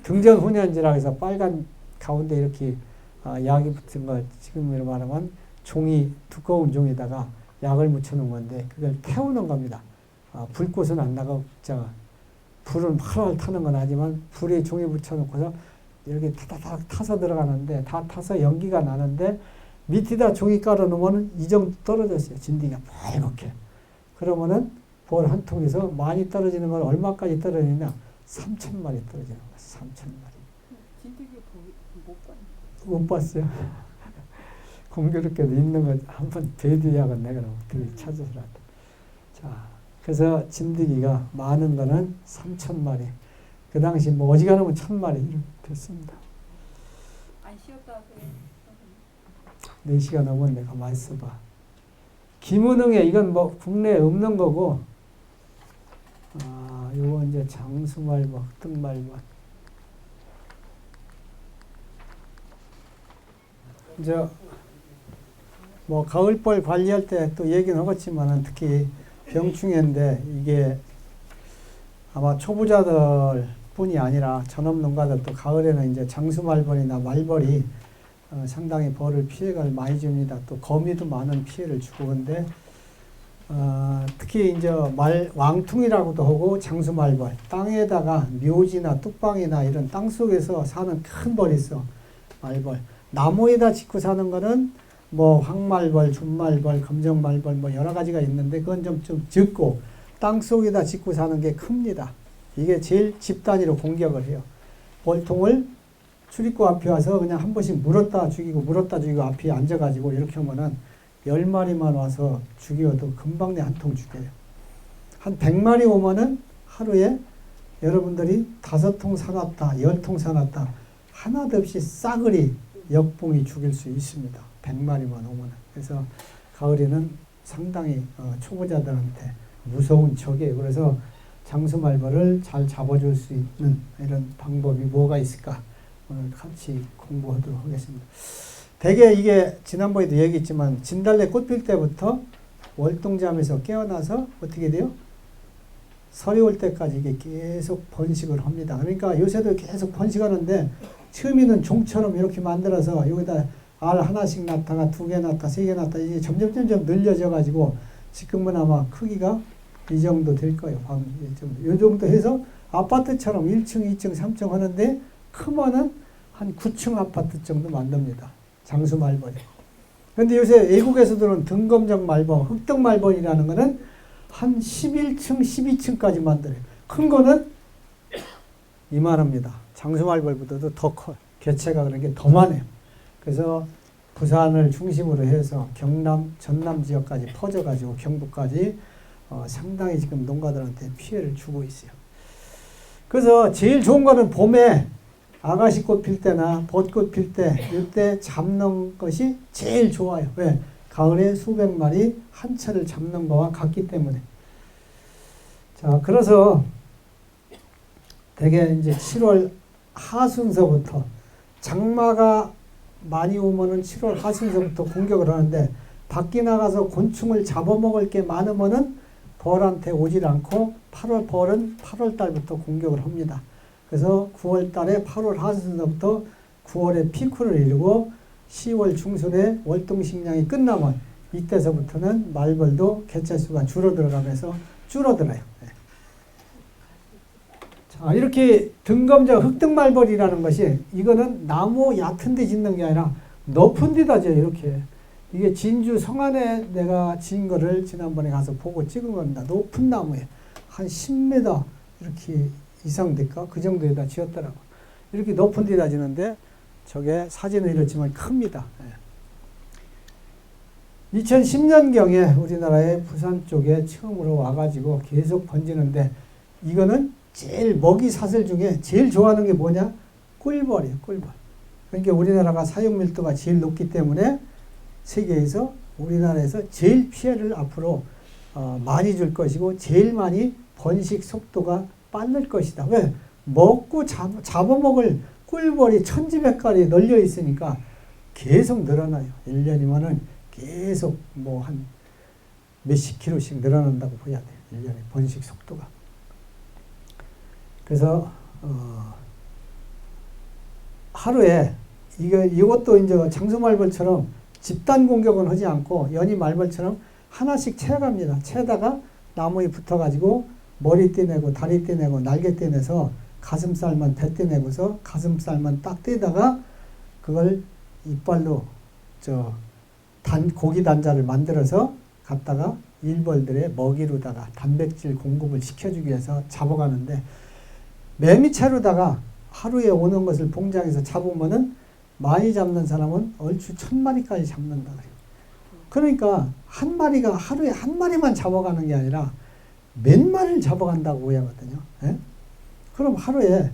등전훈연지라고 해서 빨간 가운데 이렇게 약이 붙은 걸 지금으로 말하면 종이 두꺼운 종에다가 약을 묻혀놓은 건데 그걸 태우는 겁니다. 불꽃은 안 나가고 불은 활활 타는 건 아니지만 불에 종이 붙여놓고서 이렇게 타다닥 타서 들어가는데 다 타서 연기가 나는데 밑에다 종이 깔아놓으면 이 정도 떨어졌어요. 진드기가 빨갛게. 그러면은 벌 한 통에서 많이 떨어지는 건 얼마까지 떨어지냐? 3,000마리 떨어지는 거예요. 3,000마리. 진드기 못 봤는데. 못 봤어요. 공교롭게도 있는 거 한번 배드약은 내가 어떻게 찾아서라도. 자, 그래서 진드기가 많은 거는 3,000마리. 그 당시 뭐 어지간하면 1,000마리 이렇게 됐습니다. 안 쉬었다 하세요. 4시간 넘은 내가 많이 써봐. 김은흥에 이건 뭐 국내에 없는 거고, 요거 이제 장수말벌, 흑등말벌. 이제 뭐 가을벌 관리할 때 또 얘기는 하겠지만은 특히 병충해인데 이게 아마 초보자들 뿐이 아니라 전업농가들도 가을에는 이제 장수말벌이나 말벌이 상당히 벌을 피해를 많이 줍니다. 또 거미도 많은 피해를 주고 근데 특히 이제 왕퉁이라고도 하고 장수말벌 땅에다가 묘지나 뚝방이나 이런 땅 속에서 사는 큰 벌이 있어. 말벌 나무에다 짓고 사는 거는 뭐 황말벌, 준말벌, 검정말벌 뭐 여러 가지가 있는데 그건 좀 적고 땅 속에다 짓고 사는 게 큽니다. 이게 제일 집 단위로 공격을 해요. 벌통을 출입구 앞에 와서 그냥 한 번씩 물었다 죽이고 앞에 앉아가지고 이렇게 하면은 10마리만 와서 죽여도 금방 내 한 통 죽여요. 한 100마리 오면은 하루에 여러분들이 5통 사놨다, 10통 사놨다 하나도 없이 싸그리 역봉이 죽일 수 있습니다. 100마리만 오면은. 그래서 가을에는 상당히 초보자들한테 무서운 적이에요. 그래서 장수말벌을 잘 잡아줄 수 있는 이런 방법이 뭐가 있을까? 오늘 같이 공부하도록 하겠습니다. 대개 이게 지난번에도 얘기했지만 진달래 꽃 필 때부터 월동잠에서 깨어나서 어떻게 돼요? 설이 올 때까지 이게 계속 번식을 합니다. 그러니까 요새도 계속 번식하는데 처음에는 종처럼 이렇게 만들어서 여기다 알 하나씩 낳다가 2개 낳다 3개 낳다 이게 점점 늘려져 가지고 지금은 아마 크기가 이 정도 될 거예요. 이 정도 해서 아파트처럼 1층, 2층, 3층 하는데 크면은 한 9층 아파트 정도 만듭니다. 장수말벌이. 그런데 요새 외국에서들은 등검정 말벌, 흑등말벌이라는 거는 한 11층, 12층까지 만들어요. 큰 거는 이만합니다. 장수말벌보다도 더 커요. 개체가 그런 게 더 많아요. 그래서 부산을 중심으로 해서 경남, 전남 지역까지 퍼져가지고 경북까지 상당히 지금 농가들한테 피해를 주고 있어요. 그래서 제일 좋은 거는 봄에 아가씨꽃 필 때나 벚꽃 필 때 이때 잡는 것이 제일 좋아요. 왜? 가을에 수백 마리 한 차를 잡는 거와 같기 때문에. 자, 그래서 대개 이제 7월 하순서부터 장마가 많이 오면은 7월 하순서부터 공격을 하는데 밖에 나가서 곤충을 잡아먹을 게 많으면은 벌한테 오질 않고 벌은 8월 달부터 공격을 합니다. 그래서 9월 달에 8월 하순서부터 9월에 피크를 이루고 10월 중순에 월동식량이 끝나면 이때서부터는 말벌도 개체수가 줄어들어가면서 줄어들어요. 네. 자, 이렇게 등검정 흑등말벌이라는 것이 이거는 나무 얕은 데 짓는 게 아니라 높은 데다 져요. 이렇게. 이게 진주 성안에 내가 지은 거를 지난번에 가서 보고 찍은 겁니다. 높은 나무에 한 10m 이렇게 이상 될까? 그 정도에다 지었더라고. 이렇게 높은 데다 지는데 저게 사진은 이렇지만 큽니다. 2010년경에 우리나라의 부산 쪽에 처음으로 와가지고 계속 번지는데 이거는 제일 먹이 사슬 중에 제일 좋아하는 게 뭐냐? 꿀벌이에요. 꿀벌. 그러니까 우리나라가 사육 밀도가 제일 높기 때문에 세계에서 우리나라에서 제일 피해를 앞으로 많이 줄 것이고 제일 많이 번식 속도가 빠를 것이다. 왜? 먹고 잡아먹을 꿀벌이 천지백갈이 널려 있으니까 계속 늘어나요. 1년이면은 계속 뭐 한 몇십 킬로씩 늘어난다고 봐야 돼요. 1년에 번식 속도가. 그래서 하루에 이것도 이제 장수말벌처럼 집단 공격은 하지 않고 연희 말벌처럼 하나씩 채갑니다. 채다가 나무에 붙어가지고 머리 떼내고 다리 떼내고 날개 떼내서 가슴살만 배 떼내고서 가슴살만 딱 떼다가 그걸 이빨로 고기 단자를 만들어서 갖다가 일벌들의 먹이로다가 단백질 공급을 시켜주기 위해서 잡아가는데 매미채로다가 하루에 오는 것을 봉장해서 잡으면은 많이 잡는 사람은 얼추 1000마리까지 잡는다 그래요. 그러니까 한 마리가 하루에 한 마리만 잡아가는 게 아니라 몇 마리를 잡아간다고 해야거든요. 예? 그럼 하루에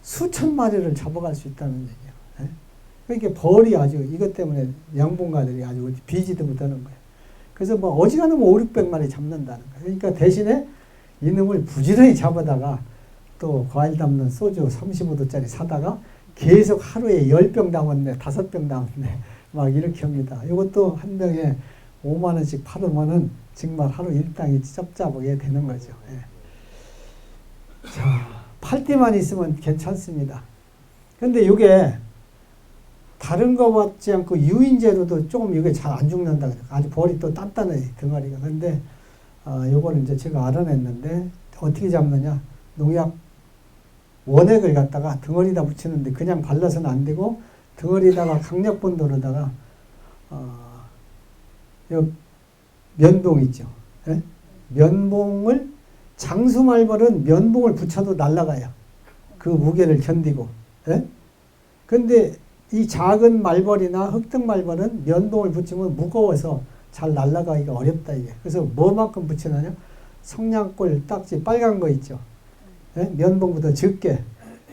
수천 마리를 잡아갈 수 있다는 얘기예요. 예? 그러니까 벌이 아주 이것 때문에 양봉가들이 아주 비지도 못하는 거예요. 그래서 뭐 어지간하면 500~600마리 잡는다는 거예요. 그러니까 대신에 이놈을 부지런히 잡아다가 또 과일 담는 소주 35도짜리 사다가 계속 하루에 10병 담았네, 5병 담았네, 막 이렇게 합니다. 이것도 한 병에 5만 원씩 팔으면은 정말 하루 일당이 짭짭하게 되는 거죠. 예. 자, 팔 때만 있으면 괜찮습니다. 근데 이게 다른 거 같지 않고 유인제로도 조금 이게 잘 안 죽는다 그래요. 아주 벌이 또 단단해, 덩어리가. 근데 요거는 이제 제가 알아냈는데 어떻게 잡느냐? 농약 원액을 갖다가 덩어리다 붙이는데 그냥 발라서는 안 되고 덩어리다가 강력본도로다가 면봉 있죠. 예? 면봉을 장수말벌은 면봉을 붙여도 날아가요. 그 무게를 견디고. 예? 근데 이 작은 말벌이나 흑등말벌은 면봉을 붙이면 무거워서 잘 날아가기가 어렵다 이게. 그래서 뭐만큼 붙이느냐? 성냥골 딱지 빨간 거 있죠. 예? 면봉보다 적게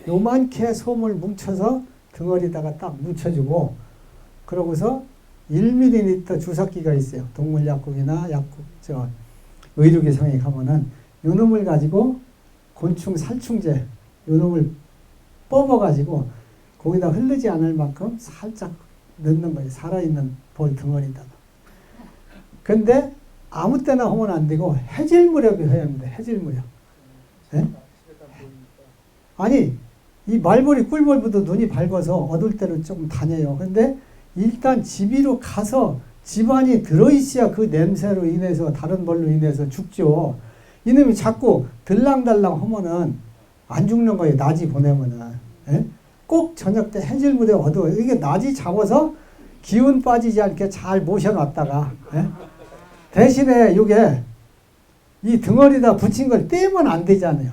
요만खे 솜을 뭉쳐서 덩어리다가 딱 뭉쳐주고 그러고서 1ml 주사기가 있어요. 동물약국이나 약국 의료기상에 가면은 요 놈을 가지고 곤충 살충제 요 놈을 뽑아가지고 거기다 흐르지 않을 만큼 살짝 넣는 거예요. 살아있는 벌 덩어리다가. 근데 아무 때나 하면 안 되고 해질 무렵에 해야 합니다. 해질 무렵. 예? 아니 이 말벌이 꿀벌보다 눈이 밝아서 어두울 때는 조금 다녀요. 근데 일단 집 위로 가서 집안이 들어있어야 그 냄새로 인해서 다른 벌로 인해서 죽죠. 이놈이 자꾸 들랑달랑 하면은 안 죽는 거예요. 낮이 보내면은. 예? 꼭 저녁 때 해질 무렵 어두워요. 이게 낮이 잡아서 기운 빠지지 않게 잘 모셔놨다가 예? 대신에 이게 이 덩어리다 붙인 걸 떼면 안 되잖아요.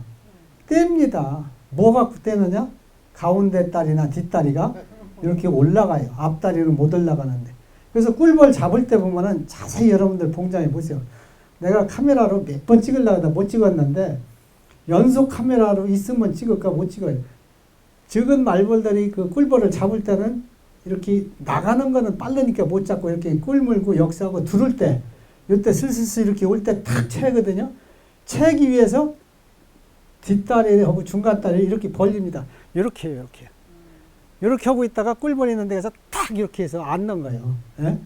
뗍니다. 뭐 갖고 떼느냐? 가운데 다리나 뒷다리가 이렇게 올라가요. 앞다리는 못 올라가는데. 그래서 꿀벌 잡을 때 보면은 자세히 여러분들 봉장해 보세요. 내가 카메라로 몇 번 찍으려고 하다 못 찍었는데 연속 카메라로 있으면 찍을까 못 찍어요. 적은 말벌들이 그 꿀벌을 잡을 때는 이렇게 나가는 거는 빠르니까 못 잡고 이렇게 꿀 물고 역사하고 두를 때 이때 슬슬슬 이렇게 올 때 탁 채거든요. 채기 위해서 뒷다리하고 중간다리 이렇게 벌립니다. 이렇게 해요. 이렇게. 이렇게 하고 있다가 꿀벌 있는 데에서 탁 이렇게 해서 앉는 거예요. 예?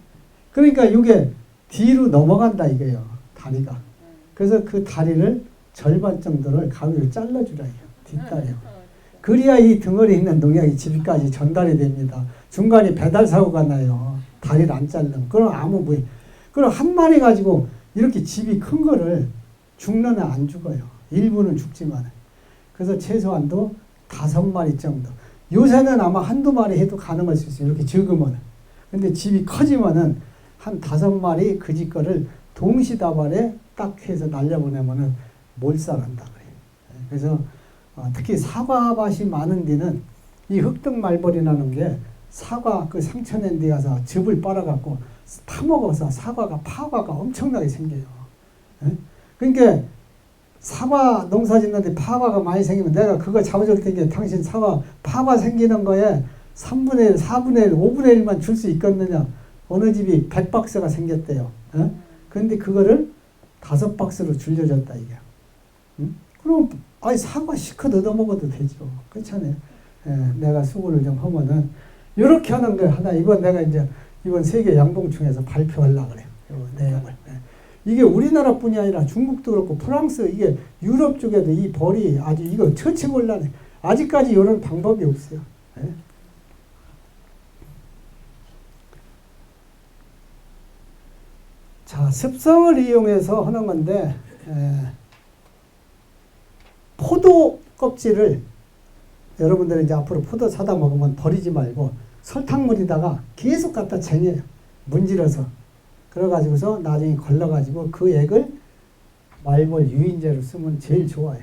그러니까 이게 뒤로 넘어간다 이거예요. 다리가. 그래서 그 다리를 절반 정도를 가위로 잘라주라 해요. 뒷다리요. 그래야 이 덩어리 있는 농약이 집까지 전달이 됩니다. 중간에 배달 사고가 나요. 다리를 안 자르면. 그럼 아무 뭐 그럼 한 마리 가지고 이렇게 집이 큰 거를 죽는 애 안 죽어요. 일부는 죽지만. 그래서 최소한도 5마리 정도. 요새는 아마 한두 마리 해도 가능할 수 있어요. 이렇게 적으면. 근데 집이 커지면은 한 5마리 그 집 거를 동시다발에 딱 해서 날려보내면은 몰살한다 그래요. 그래서 특히 사과밭이 많은 데는 이 흑등말벌이라는 게 사과 그 상처낸 데 가서 즙을 빨아갖고 타먹어서 사과가 파과가 엄청나게 생겨요. 예? 그러니까 사과 농사 짓는데 파과가 많이 생기면 내가 그거 잡아줄 테니까 당신 사과 파과 생기는 거에 3분의 1, 4분의 1, 5분의 1만 줄 수 있겠느냐. 어느 집이 100박스가 생겼대요. 예? 그런데 그거를 5박스로 줄여줬다 이게. 응? 그럼 아니 사과 시커 얻어먹어도 되죠. 그렇잖아요. 예, 내가 수고를 좀 하면은 이렇게 하는 거 하나 이번 내가 이제 이번 세계 양봉충에서 발표하려고 그래요. 요 내용을. 예. 이게 우리나라뿐이 아니라 중국도 그렇고 프랑스 이게 유럽 쪽에도 이 벌이 아주 이거 처치곤란해. 아직까지 이런 방법이 없어요. 예. 자, 습성을 이용해서 하는 건데 포도 껍질을 여러분들이 이제 앞으로 포도 사다 먹으면 버리지 말고 설탕물에다가 계속 갖다 쟁여요. 문질러서. 그래가지고서 나중에 걸러가지고 그 액을 말벌 유인제로 쓰면 제일 좋아요.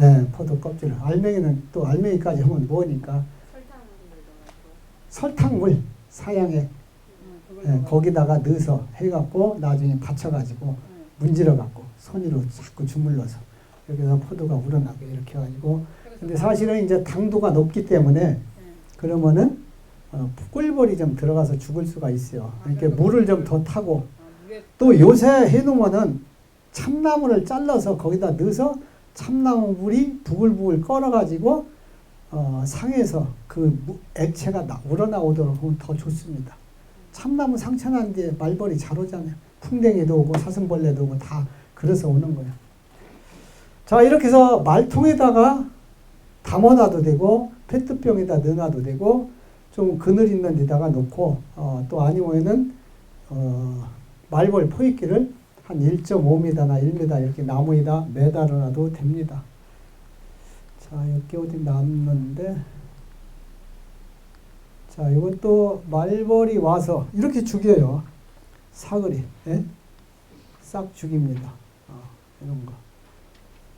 예, 포도 껍질을. 알맹이는 또 알맹이까지 하면 뭐니까. 설탕물, 사양액. 예, 거기다가 넣어서 해갖고 나중에 받쳐가지고 문질러갖고 손으로 자꾸 주물러서 이렇게 해서 포도가 우러나게 이렇게 해가지고 근데 사실은 이제 당도가 높기 때문에 그러면은 꿀벌이 좀 들어가서 죽을 수가 있어요. 그러니까 물을 좀 더 타고 또 요새 해놓으면은 참나무를 잘라서 거기다 넣어서 참나무 물이 부글부글 끓어가지고 상에서 그 액체가 우러나오도록 하면 더 좋습니다. 참나무 상처난 뒤에 말벌이 잘 오잖아요. 풍뎅이도 오고 사슴벌레도 오고 다 그래서 오는 거예요. 자, 이렇게 해서 말통에다가 담아놔도 되고 페트병에다 넣어놔도 되고 좀 그늘 있는 데다가 놓고 또 아니면은 말벌 포획기를 한 1.5m나 1m 이렇게 나무에다 매달아놔도 됩니다. 자, 여기 어디 남는데 자, 이것도 말벌이 와서 이렇게 죽여요. 사거리. 예? 싹 죽입니다. 이런 거.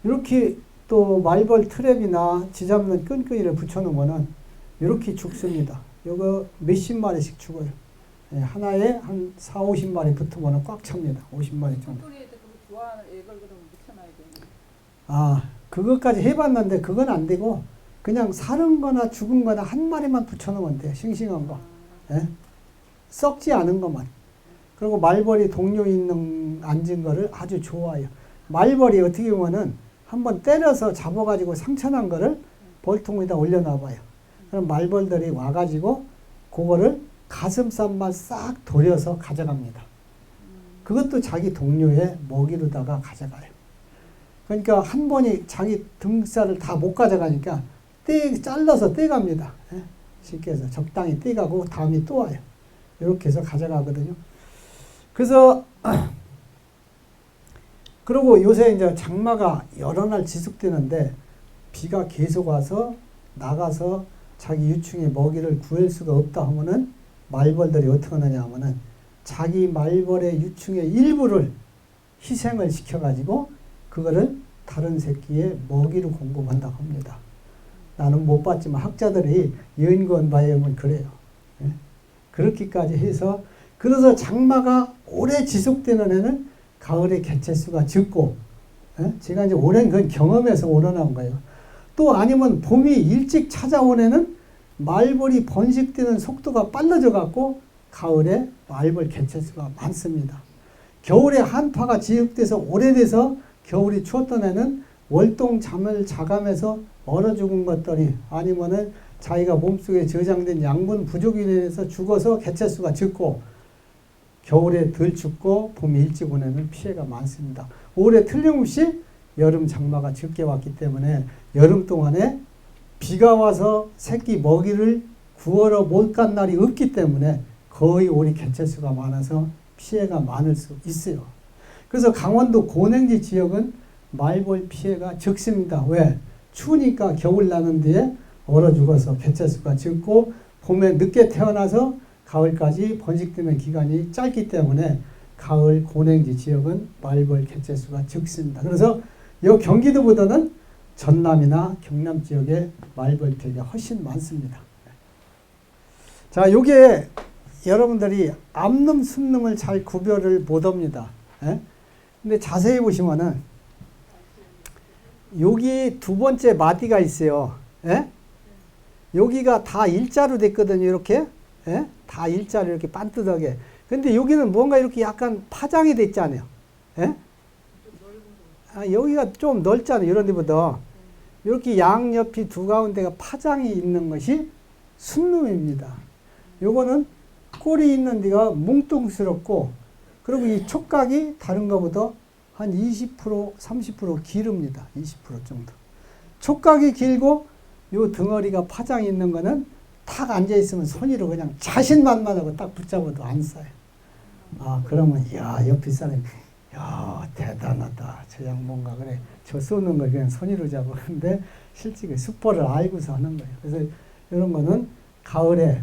이렇게 또 말벌 트랩이나 쥐잡는 끈끈이를 붙여놓으면은 이렇게 죽습니다. 이거 몇십 마리씩 죽어요. 예, 하나에 한 4, 50마리 붙으면 꽉 찹니다. 50마리 정도. 소리에도 그거 좋아하는 애걸 그럼 붙여놔야 되는. 아, 그것까지 해봤는데 그건 안 되고 그냥 사는 거나 죽은 거나 한 마리만 붙여놓으면 돼요. 싱싱한 거. 예? 썩지 않은 것만. 그리고 말벌이 동료 있는 앉은 거를 아주 좋아해요. 말벌이 어떻게 보면은 한번 때려서 잡아가지고 상처난 거를 벌통에다 올려놔봐요. 그럼 말벌들이 와가지고 그거를 가슴살만 싹 돌려서 가져갑니다. 그것도 자기 동료의 먹이로다가 가져가요. 그러니까 한 번이 자기 등살을 다 못 가져가니까 잘라서 떼갑니다. 예? 쉽게 해서 적당히 떼가고 다음에 또 와요. 이렇게 해서 가져가거든요. 그래서 그리고 요새 이제 장마가 여러 날 지속되는데 비가 계속 와서 나가서 자기 유충의 먹이를 구할 수가 없다 하면은 말벌들이 어떻게 하느냐 하면은 자기 말벌의 유충의 일부를 희생을 시켜가지고 그거를 다른 새끼의 먹이로 공급한다고 합니다. 나는 못 봤지만 학자들이 연구한 바에 의하면 그래요. 예? 그렇게까지 해서 그래서 장마가 오래 지속되는 애는 가을에 개체수가 적고, 제가 이제 오랜 그 경험에서 우러나온 거예요. 또 아니면 봄이 일찍 찾아온 애는 말벌이 번식되는 속도가 빨라져 갖고 가을에 말벌 개체수가 많습니다. 겨울에 한파가 지속돼서 오래돼서 겨울이 추웠던 애는 월동 잠을 자감해서 얼어 죽은 것들이 아니면은 자기가 몸속에 저장된 양분 부족에 인해서 죽어서 개체수가 적고 겨울에 덜 춥고 봄이 일찍 오는 피해가 많습니다. 올해 틀림없이 여름 장마가 적게 왔기 때문에 여름 동안에 비가 와서 새끼 먹이를 구하러 못 간 날이 없기 때문에 거의 오리 개체수가 많아서 피해가 많을 수 있어요. 그래서 강원도 고냉지 지역은 말벌 피해가 적습니다. 왜? 추우니까 겨울 나는 뒤에 얼어 죽어서 개체수가 적고 봄에 늦게 태어나서 가을까지 번식되는 기간이 짧기 때문에 가을 고냉지 지역은 말벌 개체수가 적습니다. 그래서 이 경기도보다는 전남이나 경남 지역에 말벌 피해가 훨씬 많습니다. 자, 요게 여러분들이 암놈, 순놈을 잘 구별을 못합니다. 근데 자세히 보시면은 여기 두 번째 마디가 있어요. 여기가 다 일자로 됐거든요. 이렇게. 다 일자로 이렇게 반듯하게. 근데 여기는 뭔가 이렇게 약간 파장이 됐잖아요. 여기가 좀 넓잖아요. 이런 데보다. 이렇게 양옆이 두 가운데가 파장이 있는 것이 순놈입니다. 요거는 꼴이 있는 데가 뭉뚱스럽고 그리고 이 촉각이 다른 것보다 한 20% 30% 기릅니다. 20% 정도. 촉각이 길고 요 덩어리가 파장이 있는 거는 탁 앉아있으면 손으로 그냥 자신만만하고 딱 붙잡아도 안 싸요. 아, 그러면, 야, 옆에 사람이, 야, 대단하다. 저 양 뭔가 그래. 저 쏘는 걸 그냥 손으로 잡고. 근데 실제 수포를 알고서 하는 거예요. 그래서 이런 거는 가을에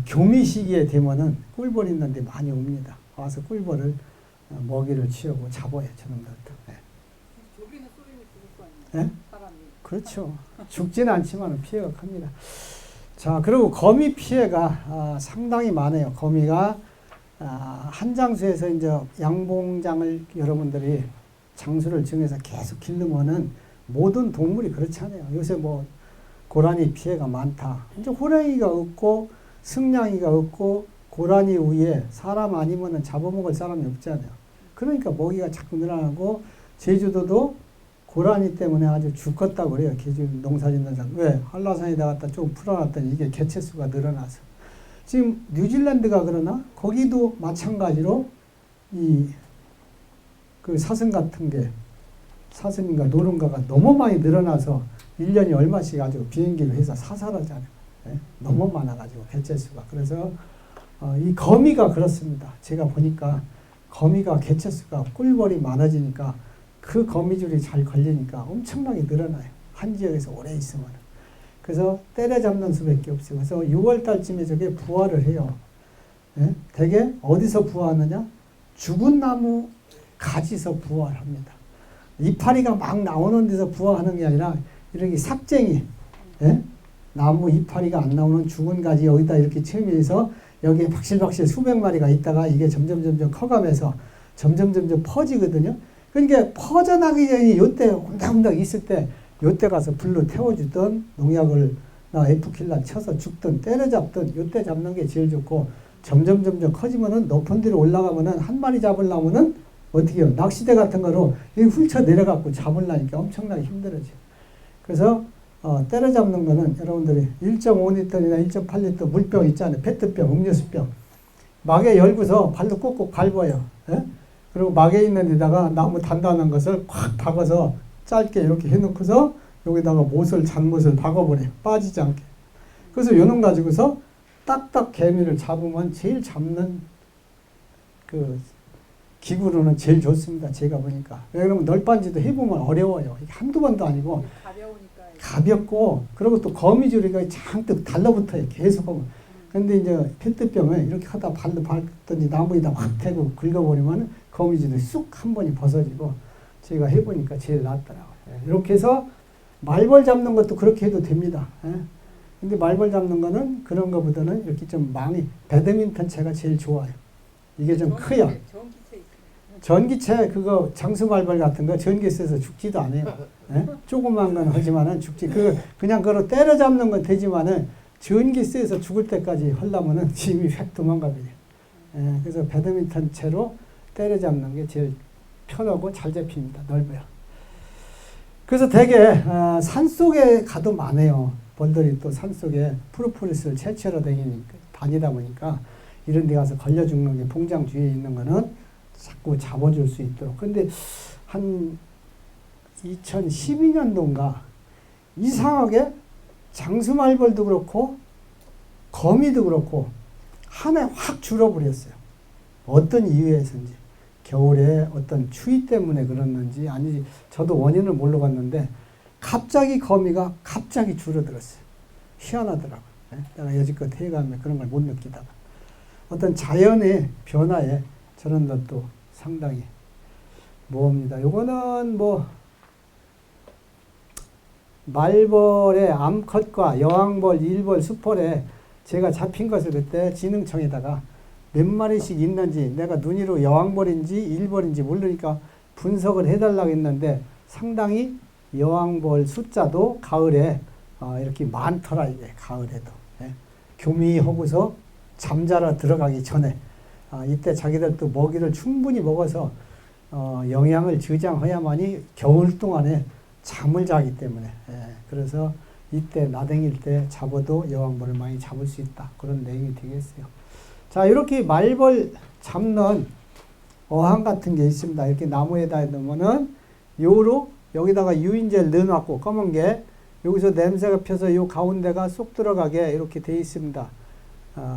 교미 시기에 되면은 꿀벌 있는데 많이 옵니다. 와서 꿀벌을 먹이를 치우고 잡아요. 저놈들도. 저기는 쏘이면 죽을 거 아니에요? 사람이. 그렇죠. 죽지는 않지만 피해가 큽니다. 자, 그리고 거미 피해가 상당히 많아요. 거미가 한 장소에서 이제 양봉장을 여러분들이 장수를 정해서 계속 기르면은 모든 동물이 그렇잖아요. 요새 뭐 고라니 피해가 많다. 이제 호랑이가 없고 승냥이가 없고 고라니 위에 사람 아니면은 잡아먹을 사람이 없잖아요. 그러니까 먹이가 자꾸 늘어나고 제주도도 고라니 때문에 아주 죽겠다고 그래요. 제주 농사짓는 사람. 왜? 한라산에다 갖다 좀 풀어놨더니 이게 개체수가 늘어나서. 지금 뉴질랜드가 그러나 거기도 마찬가지로 그 사슴 같은 게 사슴인가 노른가가 너무 많이 늘어나서 1년에 얼마씩 아주 비행기를 해서 사살하잖아요. 너무 많아가지고 개체수가. 그래서 이 거미가 그렇습니다. 제가 보니까 거미가 개체수가 꿀벌이 많아지니까 그 거미줄이 잘 걸리니까 엄청나게 늘어나요. 한 지역에서 오래 있으면. 그래서 때려잡는 수밖에 없어요. 그래서 6월 달쯤에 저게 부화를 해요. 대개 어디서 부화하느냐? 죽은 나무 가지에서 부화를 합니다. 이파리가 막 나오는 데서 부화하는 게 아니라 이렇게 삭쟁이, 나무 이파리가 안 나오는 죽은 가지 여기다 이렇게 채미해서 여기에 박실박실 수백 마리가 있다가 이게 점점 커가면서 점점 퍼지거든요. 그러니까 퍼져나기 전에 요때 홈닥홈닥 있을 때 요때 가서 불로 태워주던 농약을 에프킬라 쳐서 죽든 때려잡든 요때 잡는 게 제일 좋고 점점 커지면은 높은 데로 올라가면은 한 마리 잡으려면은 어떻게 해요? 낚시대 같은 거로 훌쳐 내려갖고 잡으려니까 엄청나게 힘들어져요. 그래서 때려잡는 거는 여러분들이 1.5리터나 1.8리터 물병 있잖아요. 페트병, 음료수병. 막에 열고서 발로 꼭꼭 밟아요. 그리고 막에 있는 데다가 나무 단단한 것을 콱 박아서 짧게 이렇게 해놓고서 여기다가 잔못을 박아버려요. 빠지지 않게. 그래서 요놈 가지고서 딱딱 개미를 잡으면 제일 잡는 그 기구로는 제일 좋습니다. 제가 보니까. 왜 그러면 널빤지도 해보면 어려워요. 이게 한두 번도 아니고 가벼우니까. 가볍고 그리고 또 거미줄이가 잔뜩 달라붙어요. 계속 하면. 근데 이제 페트병을 이렇게 하다 발로 밟더니 나무에다 확 대고 긁어버리면 거미줄이 쑥 한 번이 벗어지고 제가 해보니까 제일 낫더라고요. 이렇게 해서 말벌 잡는 것도 그렇게 해도 됩니다. 근데 말벌 잡는 거는 그런 거보다는 이렇게 좀 많이, 배드민턴 채가 제일 좋아요. 이게 좀 커요. 전기체 있어요. 전기채 그거 장수말벌 같은 거 전기 세서 죽지도 않아요. 예? 조그만 건 하지만은 죽지. 그냥 그거 때려잡는 건 되지만은 전기 세서 죽을 때까지 하려면은 짐이 획 도망가버려요. 예, 그래서 배드민턴 채로 때려잡는 게 제일 편하고 잘 잡힙니다. 넓어요. 그래서 되게 산속에 가도 많아요. 벌들이 또 산속에 프로폴리스를 채취하러 다니다 보니까 이런 데 가서 걸려 죽는 게 봉장 주위에 있는 거는 자꾸 잡아줄 수 있도록. 근데 한 2012년도인가 이상하게 장수말벌도 그렇고 거미도 그렇고 한 해 확 줄어버렸어요. 어떤 이유에서인지. 겨울에 어떤 추위 때문에 그랬는지 아니지 저도 원인을 모르겠는데 갑자기 거미가 갑자기 줄어들었어요. 희한하더라고요. 내가 여지껏 해가면 그런 걸 못 느끼다가 어떤 자연의 변화에 저런 것도 상당히 모읍니다. 요거는 뭐 말벌의 암컷과 여왕벌, 일벌, 수벌에 제가 잡힌 것을 그때 진흥청에다가 몇 마리씩 있는지 내가 눈으로 여왕벌인지 일벌인지 모르니까 분석을 해달라고 했는데 상당히 여왕벌 숫자도 가을에 이렇게 많더라. 이게 가을에도 교미하고서 잠자러 들어가기 전에 이때 자기들도 먹이를 충분히 먹어서 영양을 저장해야만이 겨울 동안에 잠을 자기 때문에 그래서 이때 나댕일 때 잡아도 여왕벌을 많이 잡을 수 있다. 그런 내용이 되겠어요. 자, 이렇게 말벌 잡는 어항 같은 게 있습니다. 이렇게 나무에다 놓으면은 요로 여기다가 유인제를 넣어놨고 검은 게 여기서 냄새가 펴서 요 가운데가 쏙 들어가게 이렇게 돼 있습니다.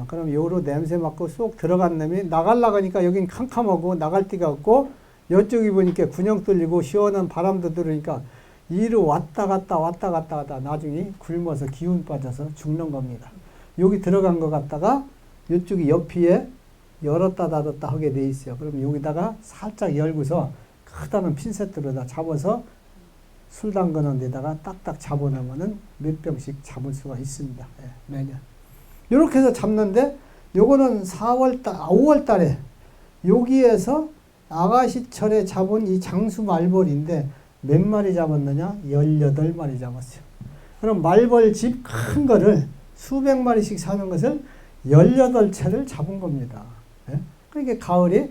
그럼 요로 냄새 맡고 쏙 들어간 놈이 나가려고 하니까 여긴 캄캄하고 나갈 데가 없고 이쪽이 보니까 군형 뚫리고 시원한 바람도 들으니까 이로 왔다 갔다 하다 나중에 굶어서 기운 빠져서 죽는 겁니다. 여기 들어간 거 갖다가 이쪽이 옆이에 열었다 닫았다 하게 돼 있어요. 그럼 여기다가 살짝 열고서 크다는 핀셋으로 다 잡아서 술 담그는 데다가 딱딱 잡아놓으면은 몇 병씩 잡을 수가 있습니다. 매년. 이렇게 해서 잡는데 요거는 5월 달에 여기에서 아가시철에 잡은 이 장수 말벌인데 몇 마리 잡았느냐? 18마리 잡았어요. 그럼 말벌집 큰 거를 수백 마리씩 사는 것을 18채를 잡은 겁니다. 그러니까 가을에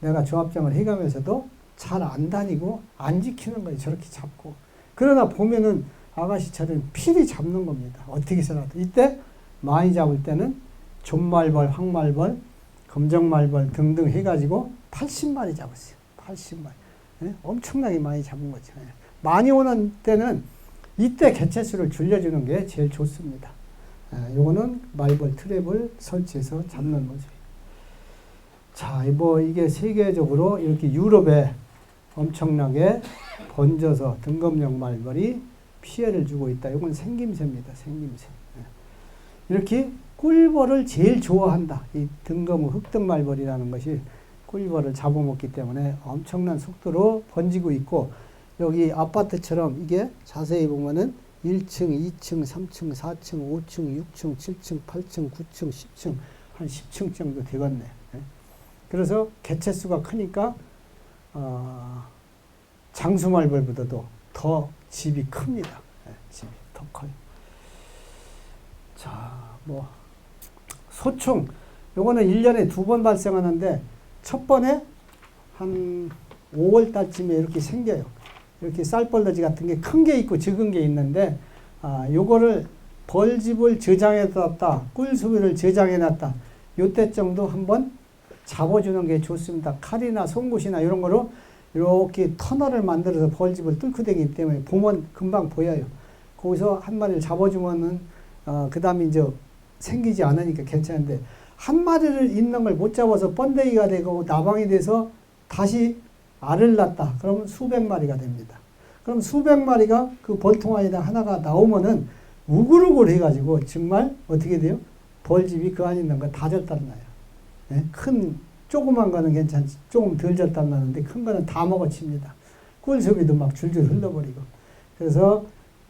내가 조합장을 해가면서도 잘 안 다니고 안 지키는 거예요. 저렇게 잡고. 그러나 보면은 아가씨처럼 필히 잡는 겁니다. 어떻게 해서라도. 이때 많이 잡을 때는 존말벌, 황말벌, 검정말벌 등등 해가지고 80마리 잡았어요. 80마리. 엄청나게 많이 잡은 거죠. 많이 오는 때는 이때 개체수를 줄여주는 게 제일 좋습니다. 요거는 말벌 트랩을 설치해서 잡는 모습이에요. 자, 뭐 이게 세계적으로 이렇게 유럽에 엄청나게 번져서 등검용 말벌이 피해를 주고 있다. 이건 생김새입니다. 생김새. 이렇게 꿀벌을 제일 좋아한다. 이 등검 흑등 말벌이라는 것이 꿀벌을 잡아먹기 때문에 엄청난 속도로 번지고 있고 여기 아파트처럼 이게 자세히 보면은 1층, 2층, 3층, 4층, 5층, 6층, 7층, 8층, 9층, 10층, 한 10층 정도 되겠네. 그래서 개체수가 크니까 장수말벌보다도 더 집이 큽니다. 집이 더 커요. 자, 뭐 소충 요거는 1년에 2번 발생하는데 첫 번에 한 5월 달쯤에 이렇게 생겨요. 이렇게 쌀벌레지 같은 게 큰 게 있고 적은 게 있는데 요거를 벌집을 저장해 놨다. 꿀수비를 저장해 놨다. 요때 정도 한번 잡아주는 게 좋습니다. 칼이나 송곳이나 이런 거로 이렇게 터널을 만들어서 벌집을 뚫고 다니기 때문에 보면 금방 보여요. 거기서 한 마리를 잡아주면은 그 다음에 이제 생기지 않으니까 괜찮은데 한 마리를 있는 걸 못 잡아서 번데기가 되고 나방이 돼서 다시 알을 낳았다. 그러면 수백 마리가 됩니다. 그럼 수백 마리가 그 벌통 안에다 하나가 나오면은 우글우글 해가지고 정말 어떻게 돼요? 벌집이 그 안에 있는 거 다 절단나요. 큰 조그만 거는 괜찮지. 조금 덜 절단나는데 큰 거는 다 먹어칩니다. 꿀수비도 막 줄줄 흘러버리고. 그래서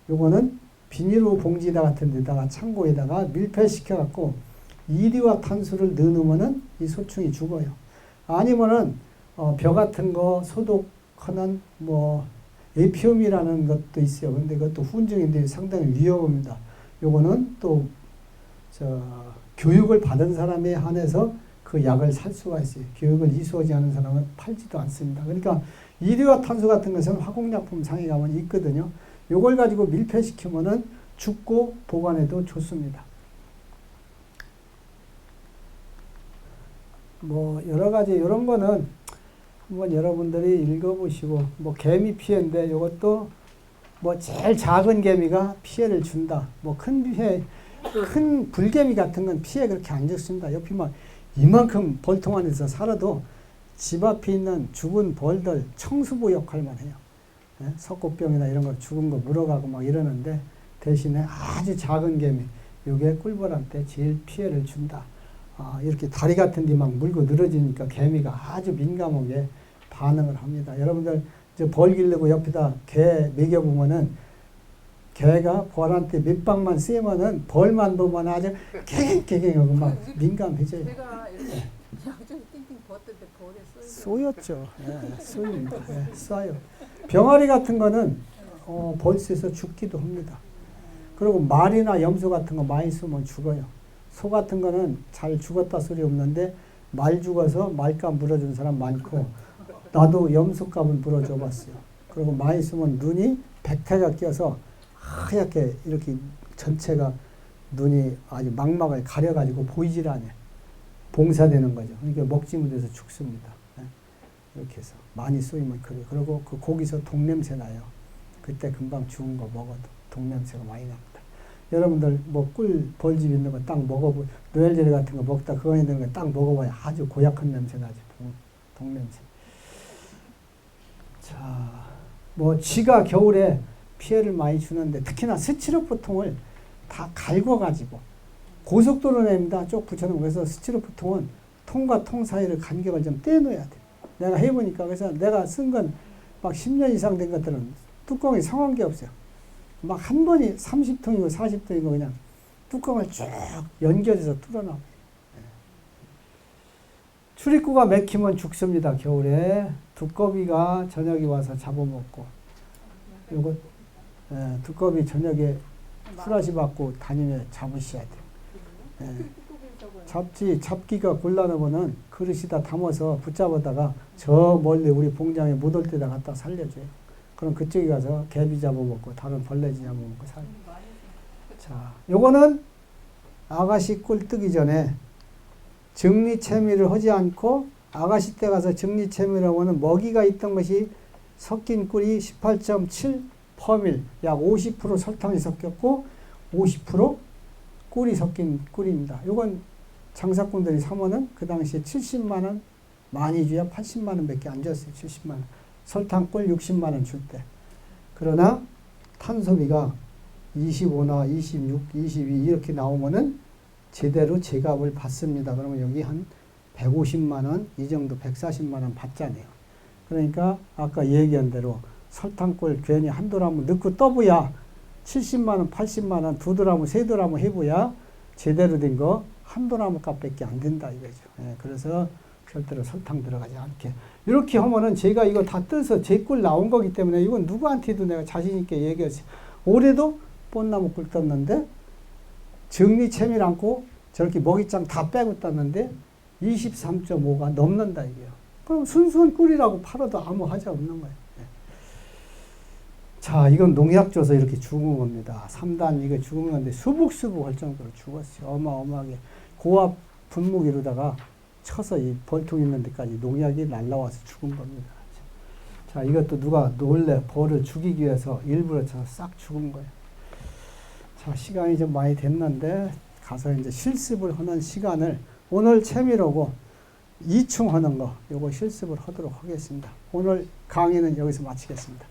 요거는 비닐로 봉지다 같은 데다가 창고에다가 밀폐시켜 갖고 이리화탄소를 넣으면은 이 소충이 죽어요. 아니면은 벼 같은 거 소독하는 뭐 에피움이라는 것도 있어요. 근데 그것도 훈증인데 상당히 위험합니다. 요거는 또 교육을 받은 사람에 한해서 그 약을 살 수가 있어요. 교육을 이수하지 않은 사람은 팔지도 않습니다. 그러니까 이리화탄소 같은 것은 화공약품 상에 가면 있거든요. 요걸 가지고 밀폐시키면은 죽고 보관해도 좋습니다. 뭐 여러 가지 이런 거는 한번 여러분들이 읽어보시고 뭐 개미 피해인데 이것도 뭐 제일 작은 개미가 피해를 준다. 뭐 큰 피해, 큰 불개미 같은 건 피해 그렇게 안 줬습니다. 옆이 막 이만큼 벌통 안에서 살아도 집 앞에 있는 죽은 벌들 청수부 역할만 해요. 예? 석고병이나 이런 거 죽은 거 물어가고 막 이러는데 대신에 아주 작은 개미, 요게 꿀벌한테 제일 피해를 준다. 이렇게 다리 같은 데 막 물고 늘어지니까 개미가 아주 민감하게 반응을 합니다. 여러분들 이제 벌 기르고 옆에다 개 먹여보면은 개가 벌한테 몇 방만 쐬면은 벌만 보면 아주 개갱하고 막 민감해져요. 제가 이렇게 약좀 띵띵 벗을 때 벌에 쏘였죠. 예, 쏘입니다. 예, 쏴요. 병아리 같은 거는 벌 쏘서 죽기도 합니다. 그리고 말이나 염소 같은 거 많이 쏘면 죽어요. 소 같은 거는 잘 죽었다 소리 없는데 말 죽어서 말값 물어준 사람 많고 나도 염소값을 물어줘 봤어요. 그리고 많이 쓰면 눈이 백태가 껴서 하얗게 이렇게 전체가 눈이 아주 망막을 가려가지고 보이질 않아요. 봉사되는 거죠. 그러니까 먹지 못해서 죽습니다. 이렇게 해서 많이 쏘이면 그래요. 그리고 그 고기서 독냄새 나요. 그때 금방 죽은 거 먹어도 독냄새가 많이 납니다. 여러분들 뭐 꿀 벌집 있는 거 딱 먹어보, 노엘제리 같은 거 먹다 그거 있는 거 딱 먹어봐야 아주 고약한 냄새 나죠. 독냄새. 자, 뭐 쥐가 겨울에 피해를 많이 주는데 특히나 스티로포통을 다 갈궈가지고 고속도로 내입니다. 쭉 붙여놓은 그래서 스티로포통은 통과 통 사이를 간격을 좀 떼놓아야 돼. 내가 해보니까 그래서 내가 쓴 건 막 10년 이상 된 것들은 뚜껑이 성한 게 없어요. 막 한 번이 30통이고 40통이고 그냥 뚜껑을 쭉 연결해서 뚫어놔. 출입구가 막히면 죽습니다. 겨울에 두꺼비가 저녁에 와서 잡아먹고 요거 두꺼비 저녁에 후라시 받고 다니면 잡으셔야 돼요. 잡기가 곤란하면은 그릇에다 담아서 붙잡아다가 저 멀리 우리 봉장에 못 올 때다 갖다 살려줘요. 그럼 그쪽에 가서 개비 잡아먹고 다른 벌레 잡아먹고 살아요. 자, 요거는 아가씨 꿀 뜨기 전에 정리채미를 하지 않고 아가씨 때 가서 정리채미라고 하는 먹이가 있던 것이 섞인 꿀이 18.7 퍼밀, 약 50% 설탕이 섞였고 50% 꿀이 섞인 꿀입니다. 요건 장사꾼들이 사면은 그 당시에 70만 원 많이 줘야 80만 원 밖에 안 줬어요. 70만 원. 설탕꿀 60만 원 줄 때. 그러나 탄소비가 25나 26, 22 이렇게 나오면은 제대로 제값을 받습니다. 그러면 여기 한 150만 원, 이 정도 140만 원 받잖아요. 그러니까 아까 얘기한 대로 설탕꿀 괜히 한 도라무 넣고 떠보야 70만 원, 80만 원, 두 도라무, 세 도라무 해보야 제대로 된 거 한 도라무 값밖에 안 된다 이거죠. 예, 그래서 절대로 설탕 들어가지 않게. 이렇게 하면은 제가 이거 다 떠서 제 꿀 나온 거기 때문에 이건 누구한테도 내가 자신있게 얘기했어요. 올해도 뽕나무 꿀 떴는데 정리 채밀 않고 저렇게 먹이장 다 빼고 떴는데 23.5가 넘는다 이게요. 그럼 순수한 꿀이라고 팔아도 아무 하자 없는 거예요. 네. 자, 이건 농약 줘서 이렇게 죽은 겁니다. 3단 이거 죽은 건데 수북수북 할 정도로 죽었어요. 어마어마하게. 고압 분무기로다가 쳐서 이 벌통 있는 데까지 농약이 날라와서 죽은 겁니다. 자, 이것도 누가 놀래 벌을 죽이기 위해서 일부러 쳐서 싹 죽은 거예요. 자, 시간이 좀 많이 됐는데 가서 이제 실습을 하는 시간을 오늘 채미로고 2충 하는 거 요거 실습을 하도록 하겠습니다. 오늘 강의는 여기서 마치겠습니다.